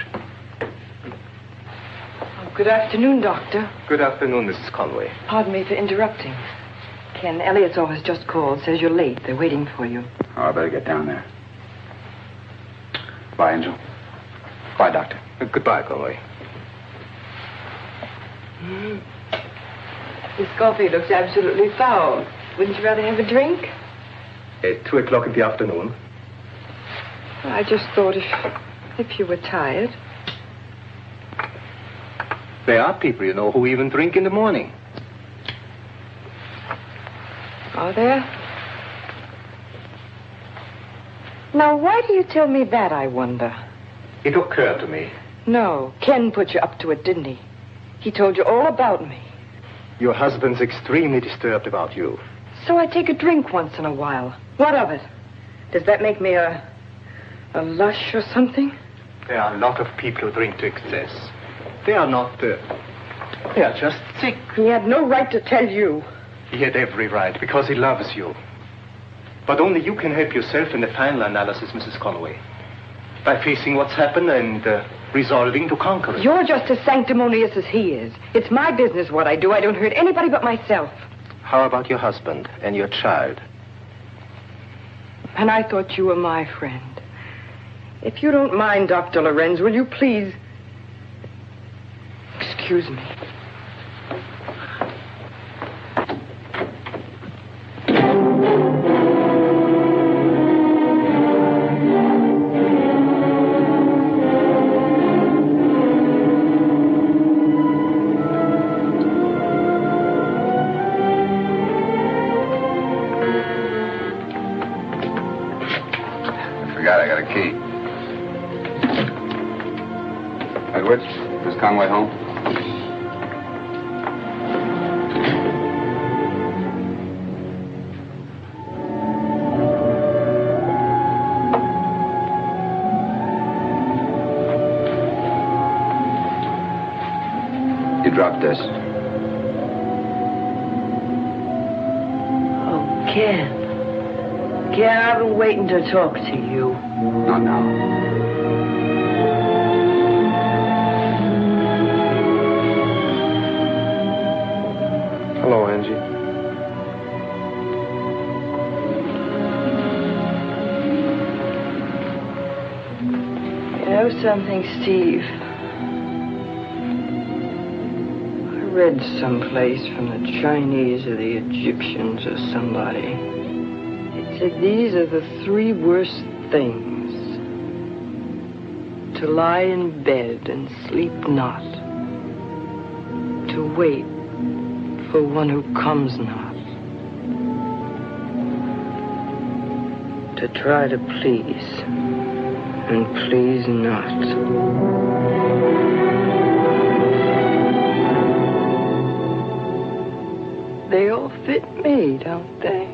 Good afternoon, Doctor. Good afternoon, Mrs. Conway. Pardon me for interrupting. Ken, Elliot's office just called. Says you're late. They're waiting for you. Oh, I better get down there. Bye, Angel. Bye, Doctor. Goodbye, Conway. This coffee looks absolutely foul. Wouldn't you rather have a drink? At 2 o'clock in the afternoon. I just thought if you were tired. There are people, you know, who even drink in the morning. Are there? Now, why do you tell me that, I wonder? It occurred to me. No, Ken put you up to it, didn't he? He told you all about me. Your husband's extremely disturbed about you. So I take a drink once in a while. What of it? Does that make me a lush or something? There are a lot of people who drink to excess. They are not, they are just sick. He had no right to tell you. He had every right, because he loves you. But only you can help yourself in the final analysis, Mrs. Conway. By facing what's happened and resolving to conquer it. You're just as sanctimonious as he is. It's my business what I do. I don't hurt anybody but myself. How about your husband and your child? And I thought you were my friend. If you don't mind, Dr. Lorenz, will you please... Excuse me. I got a key. Edwards, is Conway home? You dropped this. Oh, Ken. Ken, I've been waiting to talk to you. Not now. Hello, Angie. You know something, Steve? I read someplace from the Chinese or the Egyptians or somebody. It said these are the 3 worst things. To lie in bed and sleep not. To wait for one who comes not. To try to please and please not. They all fit me, don't they?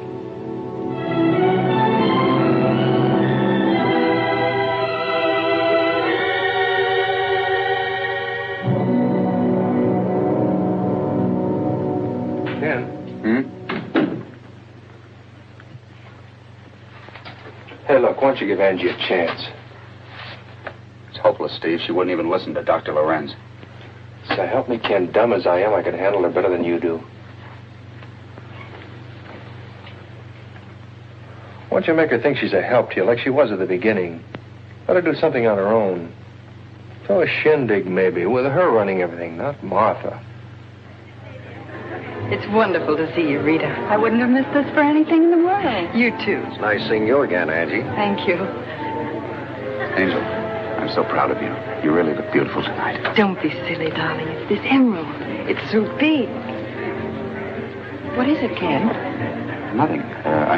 Why don't you give Angie a chance? It's hopeless, Steve. She wouldn't even listen to Dr. Lorenz. So help me, Ken, dumb as I am, I could handle her better than you do. Why don't you make her think she's a help to you like she was at the beginning? Let her do something on her own. Throw a shindig, maybe, with her running everything, not Martha. It's wonderful to see you, Rita. I wouldn't have missed this for anything in the world. You too. It's nice seeing you again, Angie. Thank you. Angel, I'm so proud of you. You really look beautiful tonight. Don't be silly, darling. It's this emerald. It's so big. What is it, Ken? Nothing. I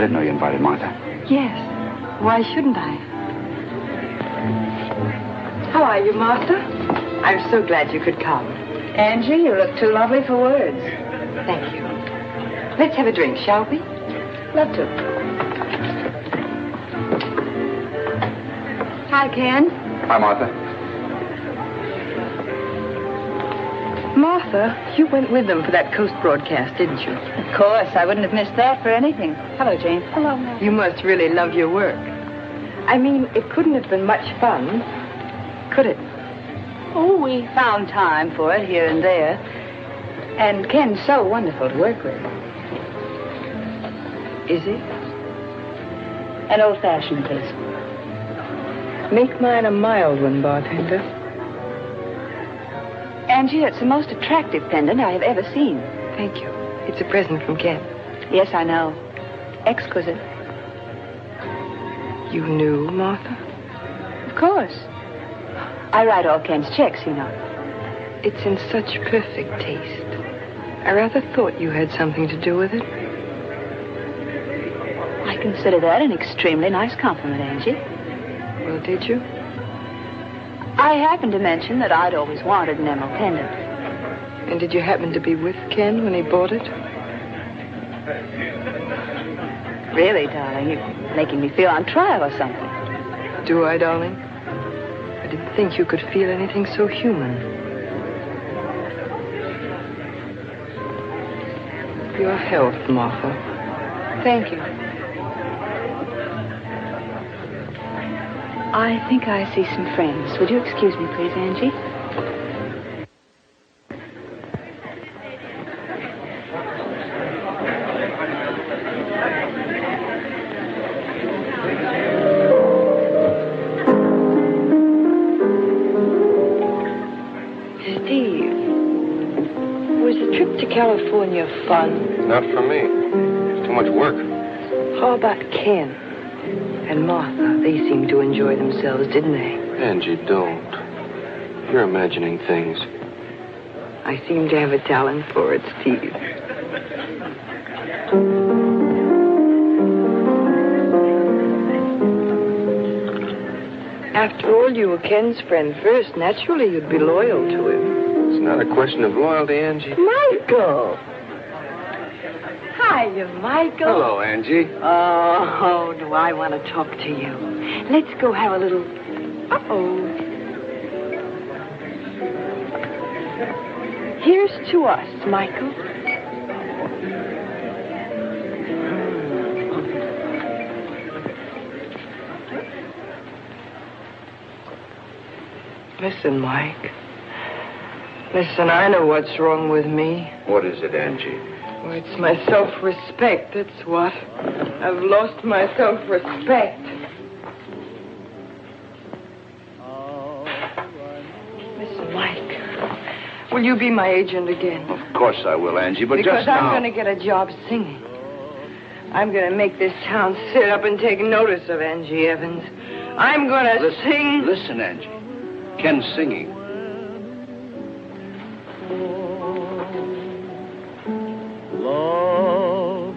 didn't know you invited Martha. Yes. Why shouldn't I? How are you, Martha? I'm so glad you could come. Angie, you look too lovely for words. Thank you. Let's have a drink, shall we? Love to. Hi, Ken. Hi, Martha. Martha, you went with them for that Coast broadcast, didn't you? Of course, I wouldn't have missed that for anything. Hello, Jane. Hello, Mary. You must really love your work. I mean, it couldn't have been much fun, could it? Oh, we found time for it here and there. And Ken's so wonderful to work with. Is he? An old-fashioned, please. Make mine a mild one, bartender. Angie, it's the most attractive pendant I have ever seen. Thank you. It's a present from Ken. Yes, I know. Exquisite. You knew, Martha? Of course. I write all Ken's checks, you know. It's in such perfect taste. I rather thought you had something to do with it. I consider that an extremely nice compliment, Angie. Well, did you? I happened to mention that I'd always wanted an emerald pendant. And did you happen to be with Ken when he bought it? Really, darling, you're making me feel on trial or something. Do I, darling? I didn't think you could feel anything so human. Your health, Martha. Thank you. I think I see some friends. Would you excuse me, please, Angie? Steve, was the trip to California fun? Not for me. It's too much work. How about Ken? And Martha, they seemed to enjoy themselves, didn't they? Angie, don't. You're imagining things. I seem to have a talent for it, Steve. After all, you were Ken's friend first. Naturally, you'd be loyal to him. It's not a question of loyalty, Angie. Michael! Hiya, Michael. Hello, Angie. Oh, do I want to talk to you. Let's go have a little... Uh-oh. Here's to us, Michael. Listen, Mike. Listen, I know what's wrong with me. What is it, Angie? Oh, it's my self-respect, that's what. I've lost my self-respect. Listen, Mike, will you be my agent again? Of course I will, Angie, but because just now... I'm going to get a job singing. I'm going to make this town sit up and take notice of Angie Evans. I'm going to sing... Listen, Angie. Ken's singing. Oh,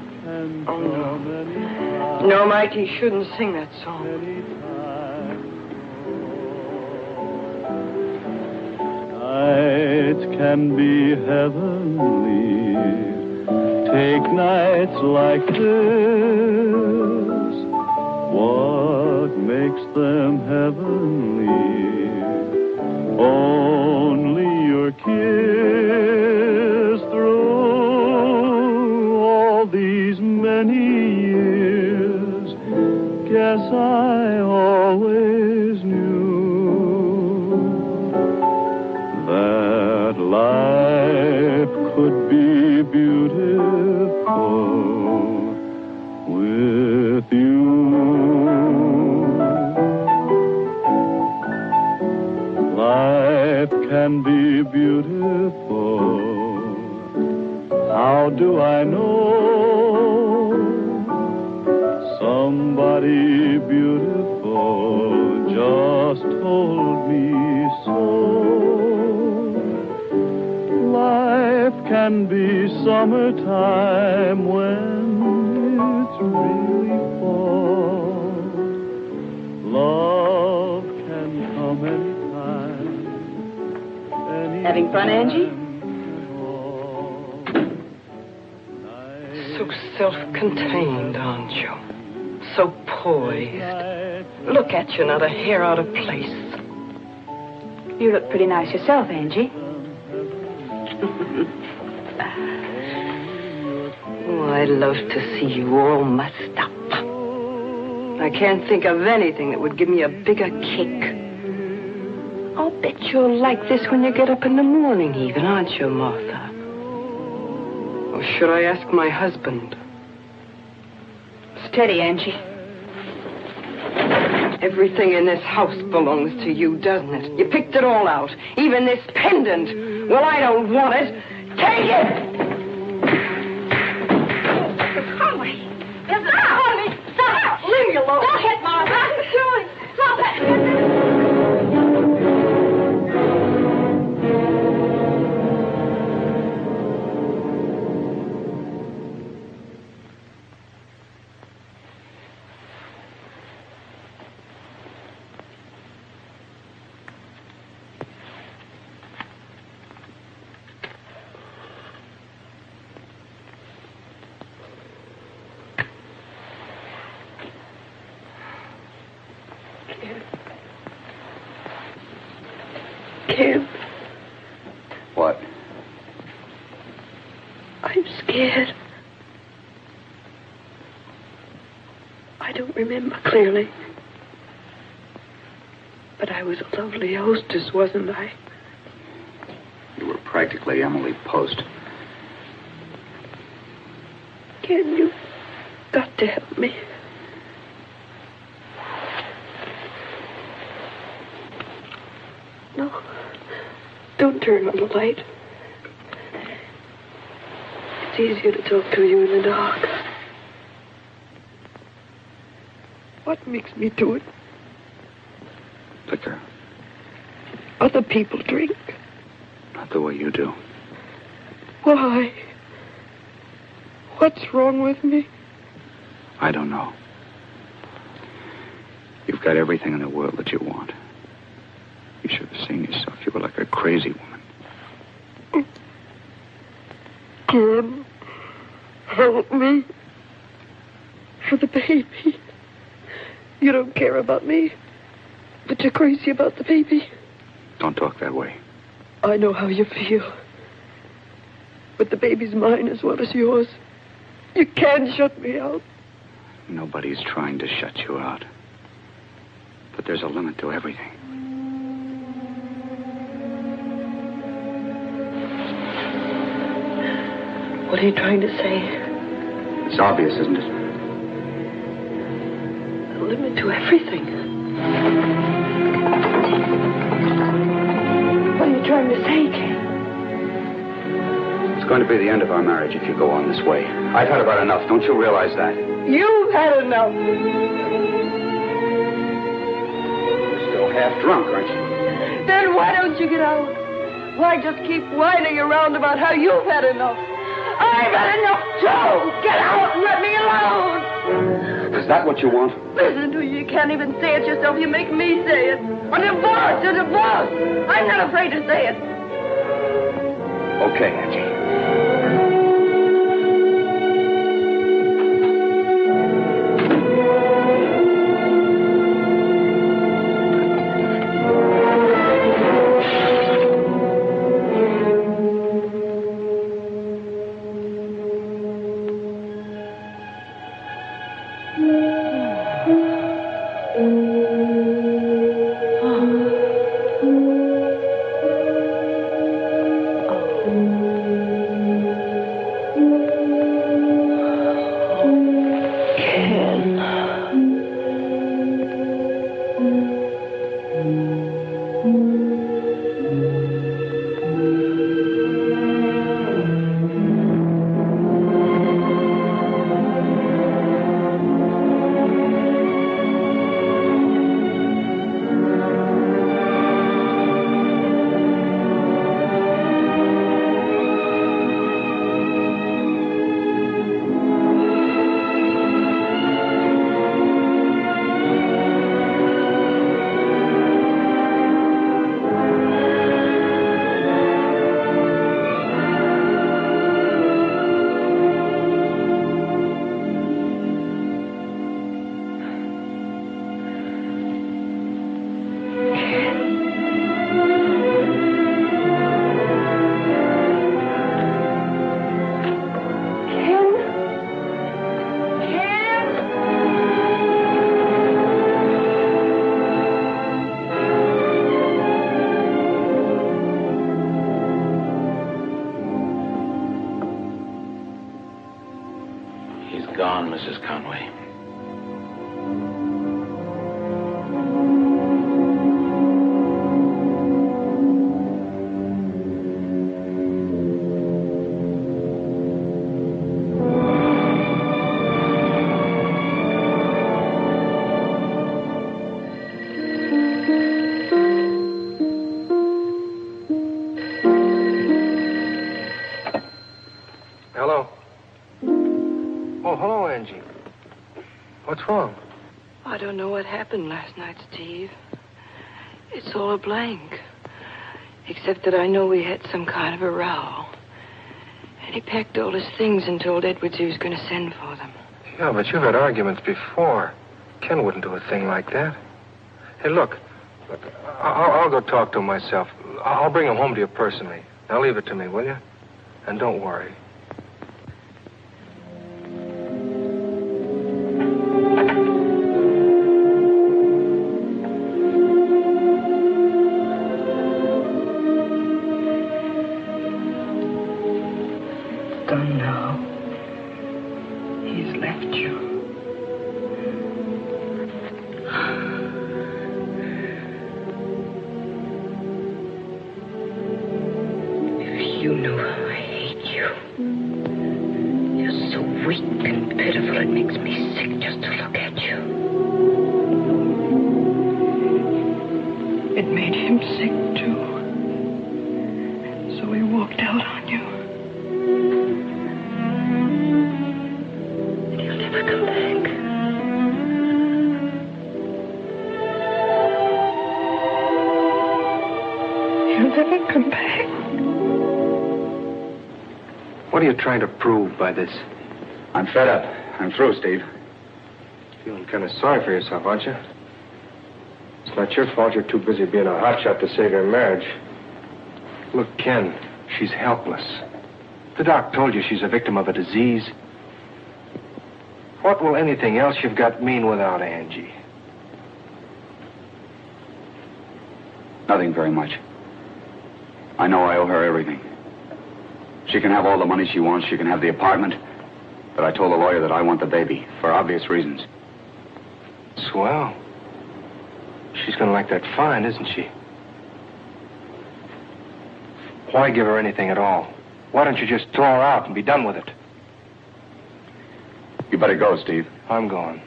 no. No, Mike, he shouldn't sing that song. Nights can be heavenly. Take nights like this. What makes them heavenly? Only your kiss through all these many years. Guess that life could be beautiful with you. Life can be beautiful. How do I know? Somebody beautiful just told me so. Life can be summertime when it's really fall. Love can come anytime. Having fun, Angie? So self-contained, aren't you? So poised. Look at you, not a hair out of place. You look pretty nice yourself, Angie. Oh, I'd love to see you all mussed up. I can't think of anything that would give me a bigger kick. I'll bet you're like this when you get up in the morning even, aren't you, Martha? Or should I ask my husband? Steady, Angie. Everything in this house belongs to you, doesn't it? You picked it all out. Even this pendant. Well, I don't want it. Take it! Conway! Conway! Stop! Leave me alone. Don't hit Martha! What are you doing? Stop it! Ken, What? I'm scared. I don't remember clearly. But I was a lovely hostess, wasn't I? You were practically Emily Post. Ken, you've got to help me. No. Don't turn on the light. It's easier to talk to you in the dark. What makes me do it? Liquor. Other people drink. Not the way you do. Why? What's wrong with me? I don't know. You've got everything in the world that you want. You should have seen yourself. You were like a crazy woman. Ken, help me. For the baby. You don't care about me, but you're crazy about the baby. Don't talk that way. I know how you feel. But the baby's mine as well as yours. You can't shut me out. Nobody's trying to shut you out. But there's a limit to everything. What are you trying to say? It's obvious, isn't it? A limit to everything. What are you trying to say, Ken? It's going to be the end of our marriage if you go on this way. I've had about enough. Don't you realize that? You've had enough. You're still half drunk, aren't you? Then why don't you get out? Why just keep whining around about how you've had enough? I've had enough too! Get out and let me alone! Is that what you want? Listen to you. You can't even say it yourself. You make me say it. A divorce! A divorce! I'm not afraid to say it. Okay, Angie. gone, Mrs. Conway. Hello. Oh, hello, Angie. What's wrong? I don't know what happened last night, Steve. It's all a blank. Except that I know we had some kind of a row. And he packed all his things and told Edwards he was going to send for them. Yeah, but you've had arguments before. Ken wouldn't do a thing like that. Hey, look, I'll go talk to him myself. I'll bring him home to you personally. Now leave it to me, will you? And don't worry. Done now. He's left you. If you knew how I hate you. You're so weak and pitiful, it makes me sick just to look at you. It made him sick, too. So he walked out on you. And he'll never come back. He'll never come back. What are you trying to prove by this? I'm fed up. I'm through, Steve. Feeling kind of sorry for yourself, aren't you? It's not your fault you're too busy being a hotshot to save your marriage. Look, Ken, she's helpless. The doc told you she's a victim of a disease. What will anything else you've got mean without Angie? Nothing very much. I know I owe her everything. She can have all the money she wants. She can have the apartment. But I told the lawyer that I want the baby, for obvious reasons. Swell. She's going to like that fine, isn't she? Why give her anything at all? Why don't you just throw her out and be done with it? You better go, Steve. I'm going.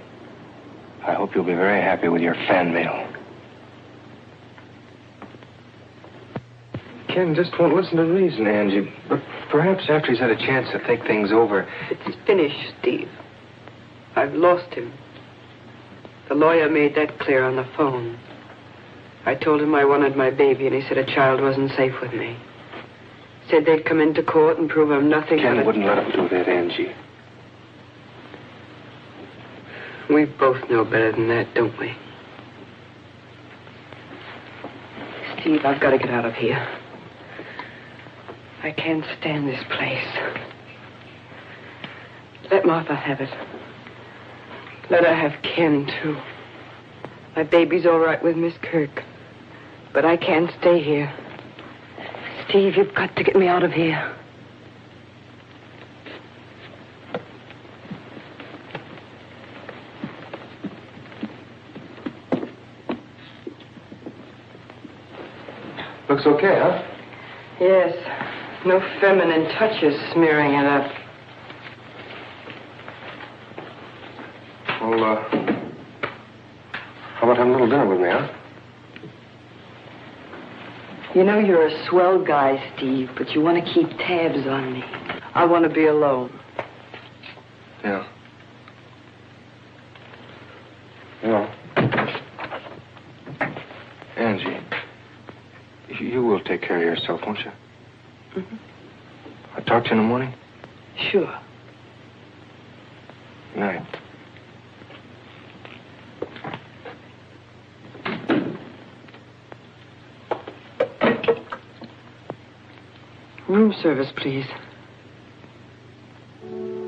I hope you'll be very happy with your fan mail. Ken just won't listen to reason, Angie. But perhaps after he's had a chance to think things over... It's finished, Steve. I've lost him. The lawyer made that clear on the phone. I told him I wanted my baby, and he said a child wasn't safe with me. Said they'd come into court and prove I'm nothing Ken but wouldn't let him do that, Angie. We both know better than that, don't we? Steve, I've got to get out of here. I can't stand this place. Let Martha have it. Let her have Ken, too. My baby's all right with Miss Kirk. But I can't stay here. Steve, you've got to get me out of here. Looks okay, huh? Yes. No feminine touches smearing it up. Well, how about having a little dinner with me, huh? You know you're a swell guy, Steve, but you want to keep tabs on me. I want to be alone. Yeah. Well, Angie, you will take care of yourself, won't you? Mm-hmm. I'll talk to you in the morning. Sure. Good night. Room service, please.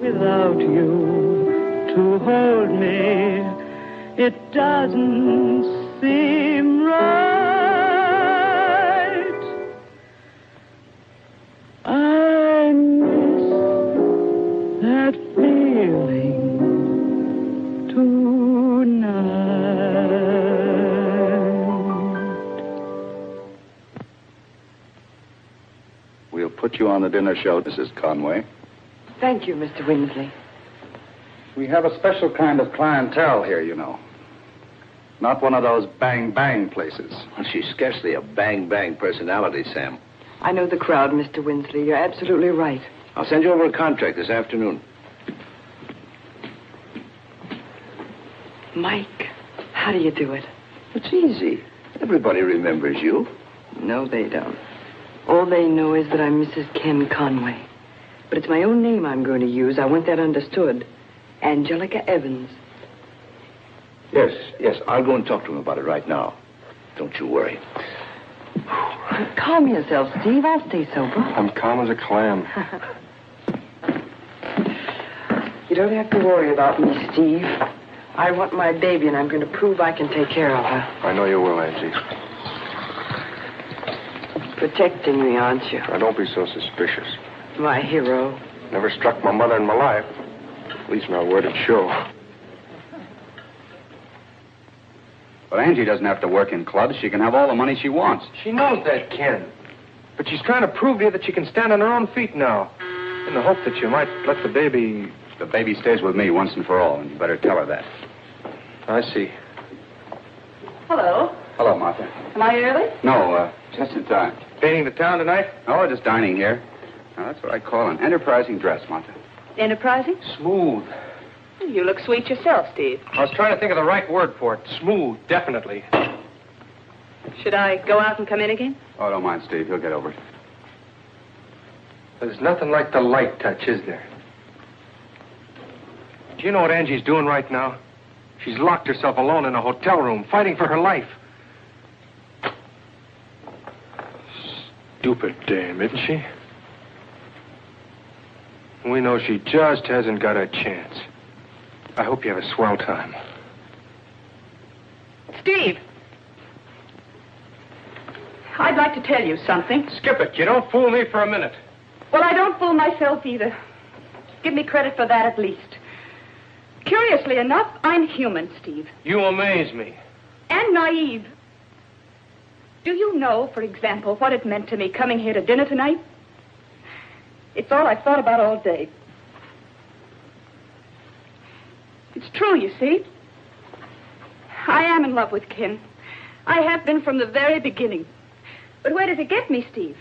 Without you to hold me, it doesn't seem right. I miss that feeling We'll put you on the dinner show, Mrs. Conway. Thank you, Mr. Winsley. We have a special kind of clientele here, you know. Not one of those bang-bang places. Well, she's scarcely a bang-bang personality, Sam. I know the crowd, Mr. Winsley. You're absolutely right. I'll send you over a contract this afternoon. Mike, how do you do it? It's easy. Everybody remembers you. No, they don't. All they know is that I'm Mrs. Ken Conway. But it's my own name I'm going to use. I want that understood. Angelica Evans. Yes, I'll go and talk to him about it right now. Don't you worry. Calm yourself, Steve. I'll stay sober. I'm calm as a clam. You don't have to worry about me, Steve. I want my baby, and I'm going to prove I can take care of her. I know you will, Angie. Protecting me, aren't you? Now, don't be so suspicious. My hero. Never struck my mother in my life. At least not where it show. But Angie doesn't have to work in clubs. She can have all the money she wants. She knows that, Ken. But she's trying to prove to you that she can stand on her own feet now. In the hope that you might let the baby... The baby stays with me once and for all, and you better tell her that. I see. Hello. Hello, Martha. Am I early? No, just in time. Painting the town tonight? Oh, just dining here. Now, that's what I call an enterprising dress, Martha. Enterprising? Smooth. You look sweet yourself, Steve. I was trying to think of the right word for it. Smooth, definitely. Should I go out and come in again? Oh, don't mind Steve. He'll get over it. There's nothing like the light touch, is there? Do you know what Angie's doing right now? She's locked herself alone in a hotel room, fighting for her life. Stupid dame, isn't she? We know she just hasn't got a chance. I hope you have a swell time. Steve! I'd like to tell you something. Skip it. You don't fool me for a minute. Well, I don't fool myself either. Give me credit for that at least. Curiously enough, I'm human, Steve. You amaze me. And naive. Do you know, for example, what it meant to me coming here to dinner tonight? It's all I've thought about all day. It's true, you see. I am in love with Ken. I have been from the very beginning. But where does it get me, Steve?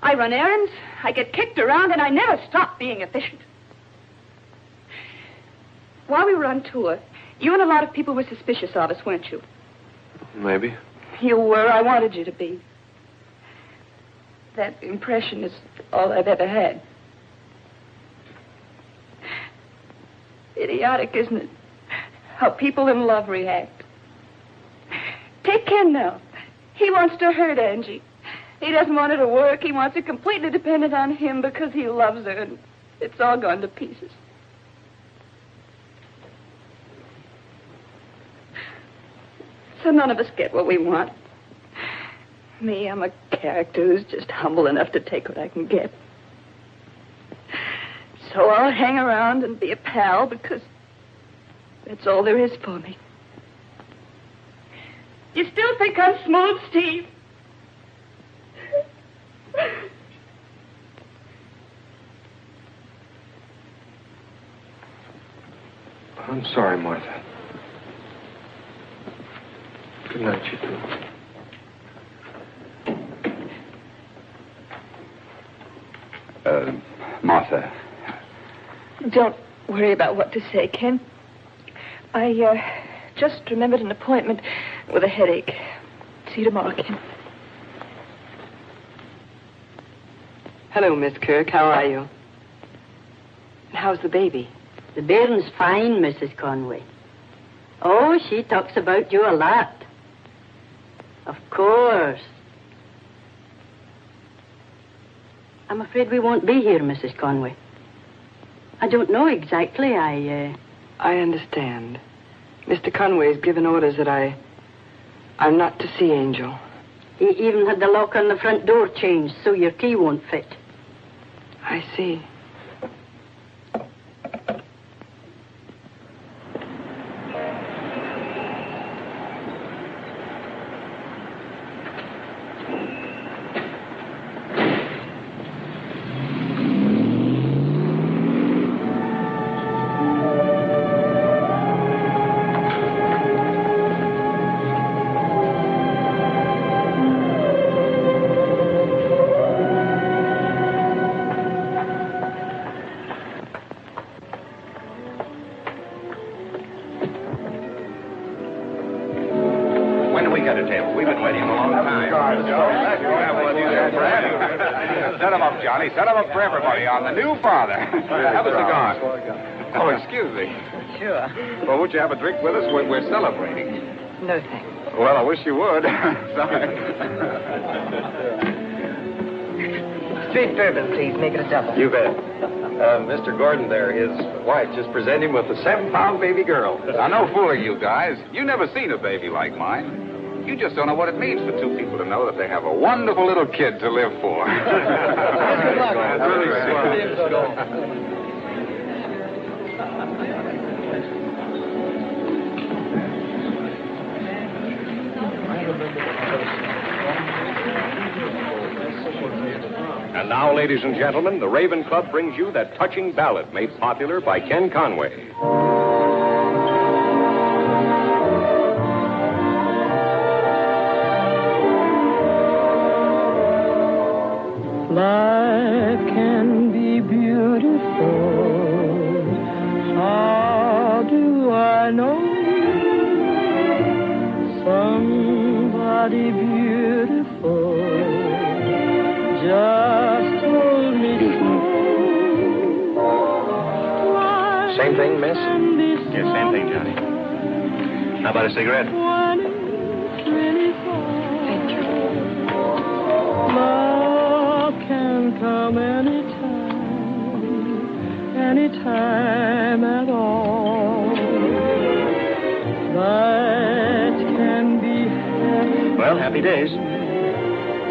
I run errands, I get kicked around, and I never stop being efficient. While we were on tour, you and a lot of people were suspicious of us, weren't you? Maybe. You were. I wanted you to be. That impression is all I've ever had. Idiotic, isn't it? How people in love react. Take Ken now. He wants to hurt Angie. He doesn't want her to work. He wants her completely dependent on him because he loves her, and it's all gone to pieces. So none of us get what we want. Me, I'm a character who's just humble enough to take what I can get. So I'll hang around and be a pal because that's all there is for me. You still think I'm smooth, Steve? I'm sorry, Martha. Good night, you two. Martha. Don't worry about what to say, Ken. I just remembered an appointment with a headache. See you tomorrow, Ken. Hello, Miss Kirk. How are you? And how's the baby? The bairn's fine, Mrs. Conway. Oh, she talks about you a lot. Of course. I'm afraid we won't be here, Mrs. Conway. I don't know exactly. I understand. Mr. Conway's given orders that I'm not to see Angel. He even had the lock on the front door changed so your key won't fit. I see. set him up, Johnny. Set him up for everybody on the new father. Have a cigar. Oh, excuse me. Sure. Well, won't you have a drink with us? We're celebrating. No, thanks. Well, I wish you would. Sorry. Straight bourbon, please. Make it a double. You bet. Mr. Gordon there, his wife just presented him with a 7-pound baby girl. Now, no fooling you guys. You never seen a baby like mine. You just don't know what it means for two people to know that they have a wonderful little kid to live for. Good luck. And now, ladies and gentlemen, the Raven Club brings you that touching ballad made popular by Ken Conway. Life can be beautiful. How do I know? Somebody beautiful just told me so. Same thing, miss? Yes, same thing, Johnny. How about a cigarette? Thank you. Love can come anytime at all. That can be heaven. Well, happy days.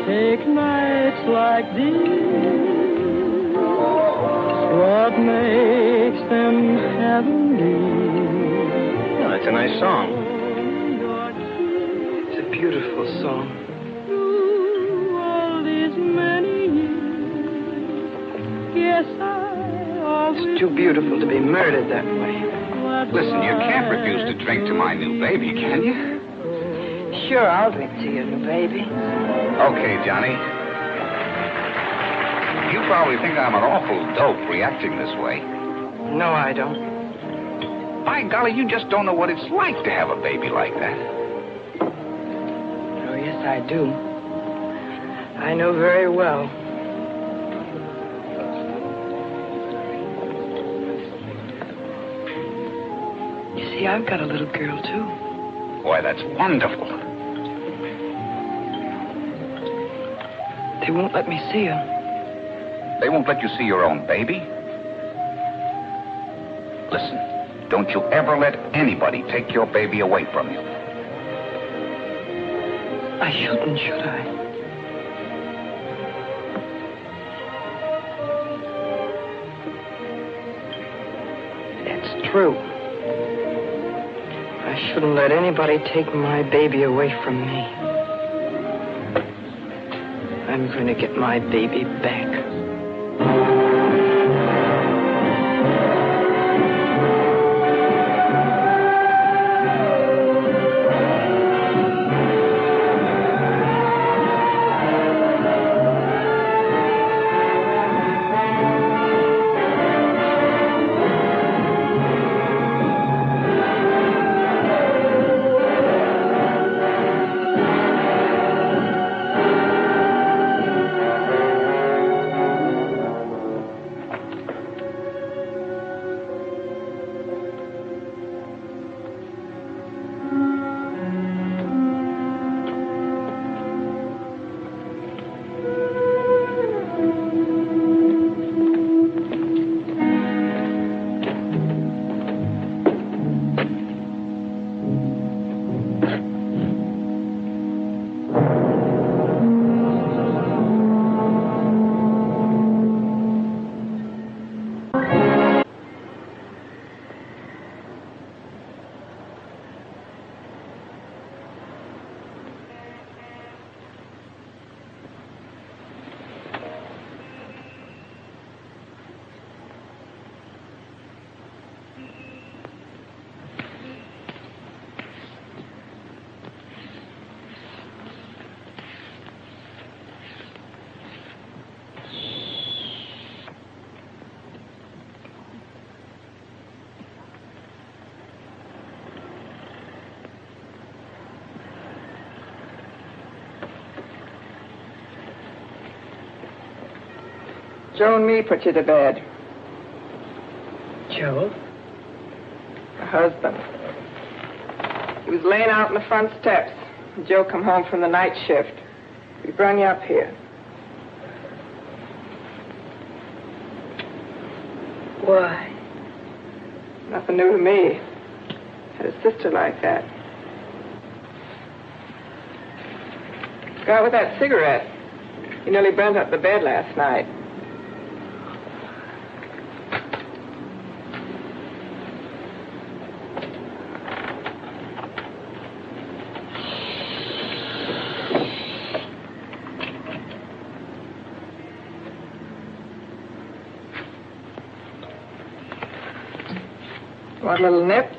Take nights like these. What makes them heavenly? Well, that's a nice song. It's a beautiful song. All these many years, yes, It's too beautiful to be murdered that way. Listen, you can't refuse to drink to my new baby, can you? Sure, I'll drink to your new baby. Okay, Johnny. You probably think I'm an awful dope reacting this way. No, I don't. By golly, you just don't know what it's like to have a baby like that. Oh, yes, I do. I know very well. You see, I've got a little girl, too. Boy, that's wonderful. They won't let me see her. They won't let you see your own baby? Listen, don't you ever let anybody take your baby away from you. I shouldn't, should I? It's true. I shouldn't let anybody take my baby away from me. I'm going to get my baby back. Joe and me put you to bed. Joe? My husband. He was laying out on the front steps. Joe come home from the night shift. We brung you up here. Why? Nothing new to me. Had a sister like that. Guy with that cigarette. He nearly burnt up the bed last night. Want a little nip?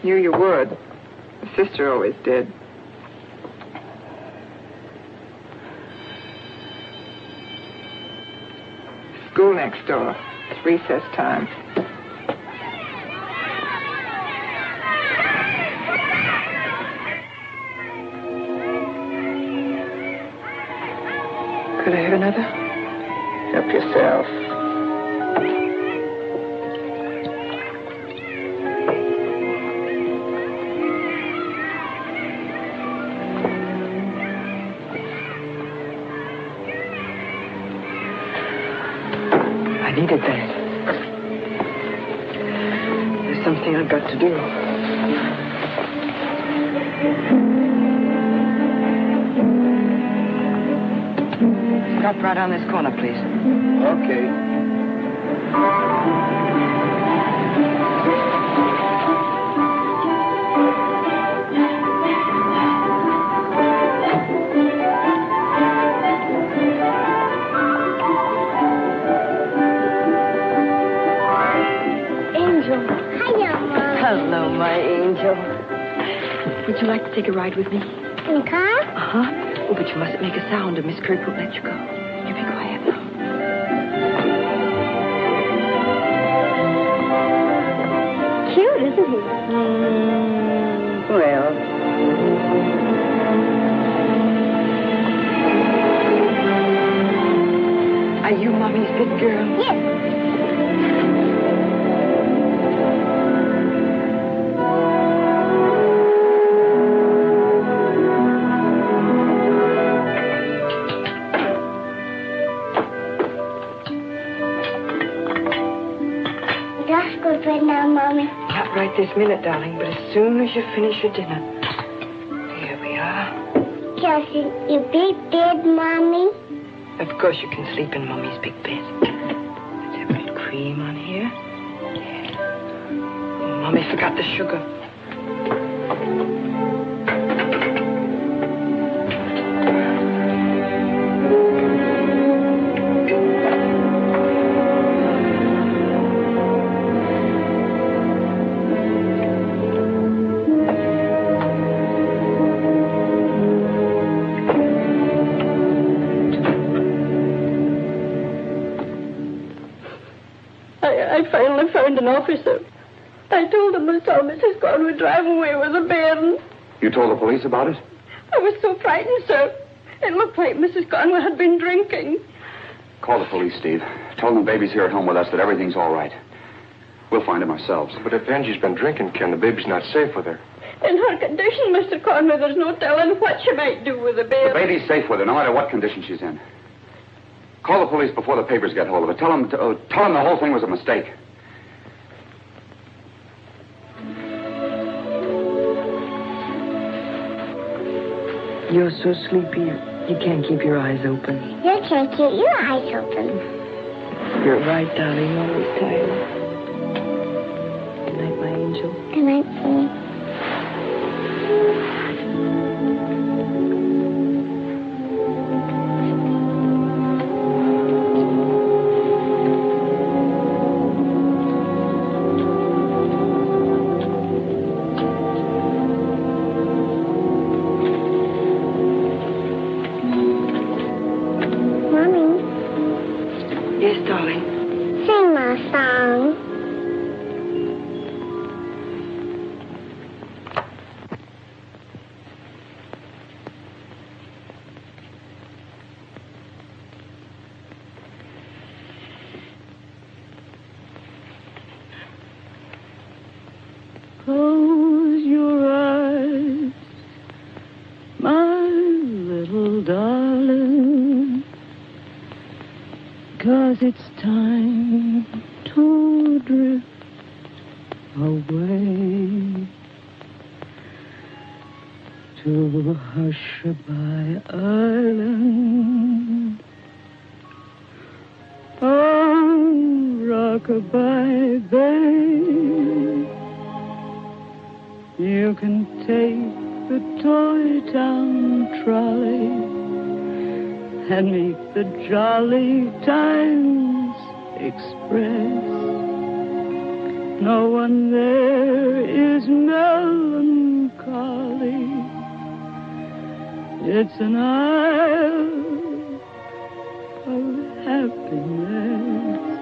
Knew you would. The sister always did. School next door. It's recess time. Could I have another? Help yourself. I needed that. There's something I've got to do. Stop right on this corner, please. Okay. Hello, my angel. Would you like to take a ride with me? In the car? Uh-huh. Oh, but you mustn't make a sound or Miss Kirk won't let you go. You be quiet now. Cute, isn't he? Well. Are you Mommy's big girl? Yes. Right now, Mommy. Not right this minute, darling, but as soon as you finish your dinner. Here we are. Just your big bed, Mommy. Of course you can sleep in Mommy's big bed. Let's have a bit of cream on here. Yeah. Mommy forgot the sugar. I finally found an officer. I told him I saw Mrs. Conway drive away with a bairn. You told the police about it? I was so frightened, sir. It looked like Mrs. Conway had been drinking. Call the police, Steve. Tell them the baby's here at home with us, that everything's all right. We'll find him ourselves. But if Angie's been drinking, Ken, the baby's not safe with her. In her condition, Mr. Conway, there's no telling what she might do with the baby. The baby's safe with her, no matter what condition she's in. Call the police before the papers get hold of it. Tell them the whole thing was a mistake. You're so sleepy, you can't keep your eyes open. You can't keep your eyes open. You're right, darling. Always tired. Good night, my angel. Good night, Mommy. Yes, darling. Sing my song. 'cause it's time to drift away to Hushabye Island on Rockabye Bay. You can take the Toy Town trolley and meet the Jolly Times Express. No one there is melancholy. It's an isle of happiness.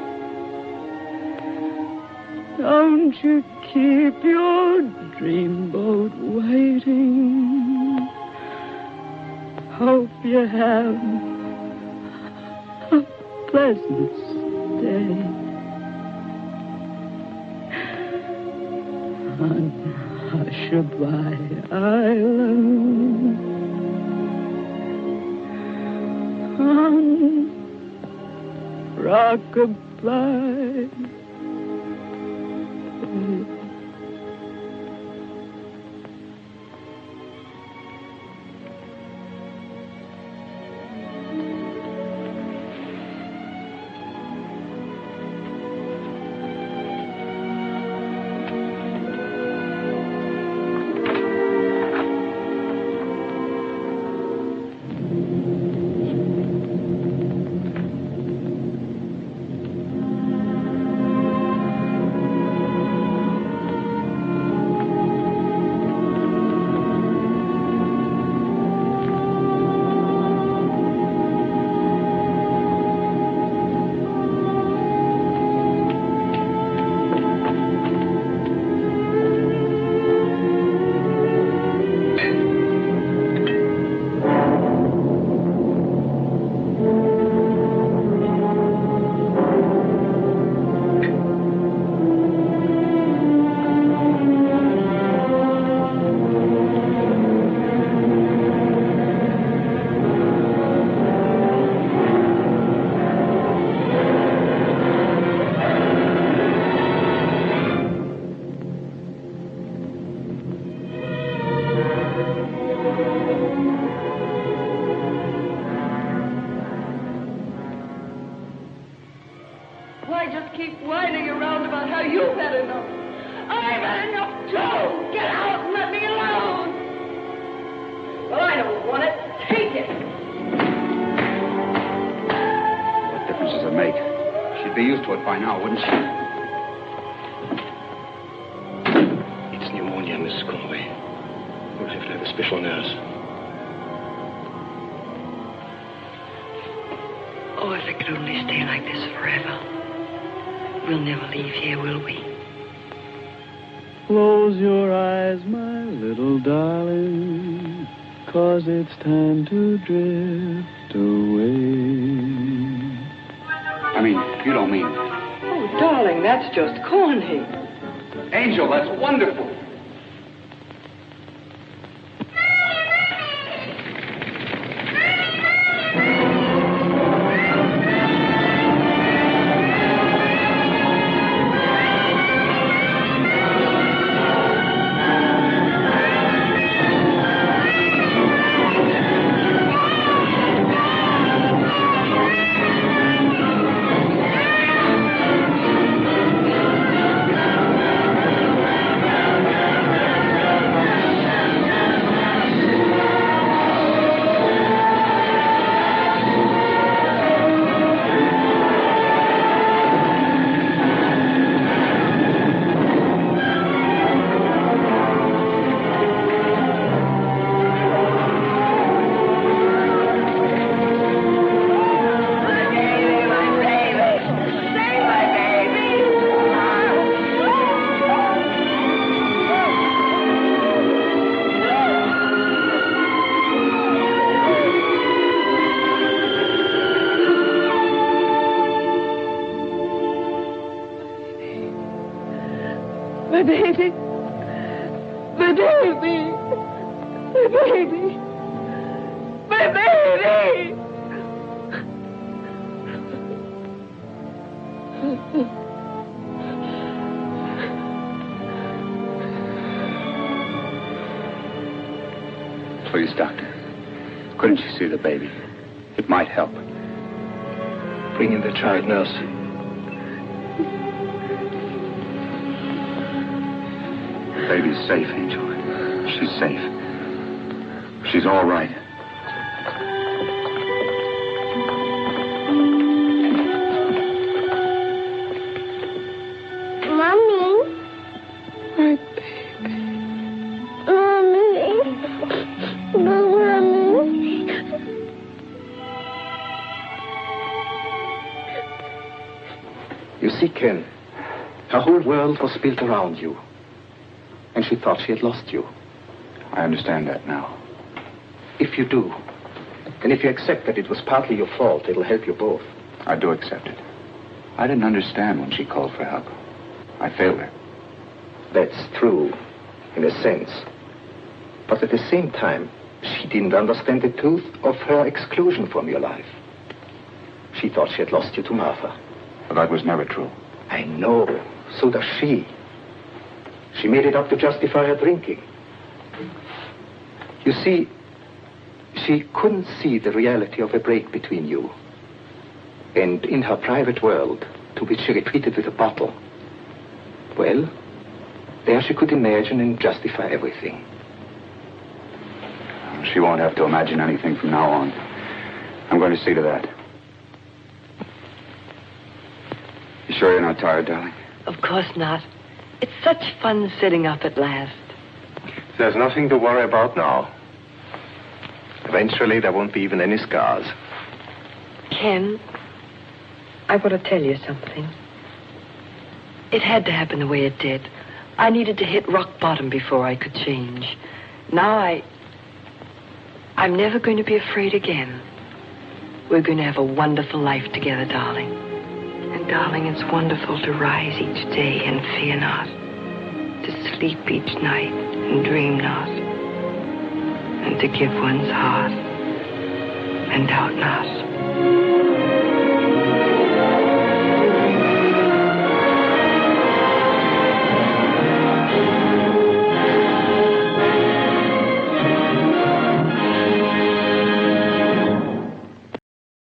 Don't you keep your dreamboat waiting. Hope you have a pleasant stay on Hushabye Island. On Rockabye. Why just keep whining around about how you've had enough? I've had enough too! Get out and let me alone! Well, I don't want it. Take it! What difference does it make? She'd be used to it by now, wouldn't she? It's pneumonia, Mrs. Conway. We'll have to have a special nurse. Oh, if it could only stay like this forever. We'll never leave here, will we? Close your eyes, my little darling, 'cause it's time to drift away. I mean, you don't mean... Oh, darling, that's just corny. Angel, that's wonderful. My baby. My baby. My baby. My baby. Please, Doctor. Couldn't you see the baby? It might help. Bring in the child nurse. The baby's safe, Angel. She's safe. She's all right. Mommy. My baby. Mommy. Mommy. You see, Ken, her whole world was built around you. And she thought she had lost you. I understand that now. If you do, and if you accept that it was partly your fault, it'll help you both. I do accept it. I didn't understand when she called for help. I failed her. That's true, in a sense. But at the same time, she didn't understand the truth of her exclusion from your life. She thought she had lost you to Martha. But that was never true. I know. So does she. She made it up to justify her drinking. You see, she couldn't see the reality of a break between you. And in her private world, to which she retreated with a bottle, well, there she could imagine and justify everything. She won't have to imagine anything from now on. I'm going to see to that. You sure you're not tired, darling? Of course not. It's such fun sitting up at last. There's nothing to worry about now. Eventually, there won't be even any scars. Ken, I want to tell you something. It had to happen the way it did. I needed to hit rock bottom before I could change. Now I'm never going to be afraid again. We're going to have a wonderful life together, darling. And, darling, it's wonderful to rise each day and fear not, to sleep each night and dream not, and to give one's heart and doubt not.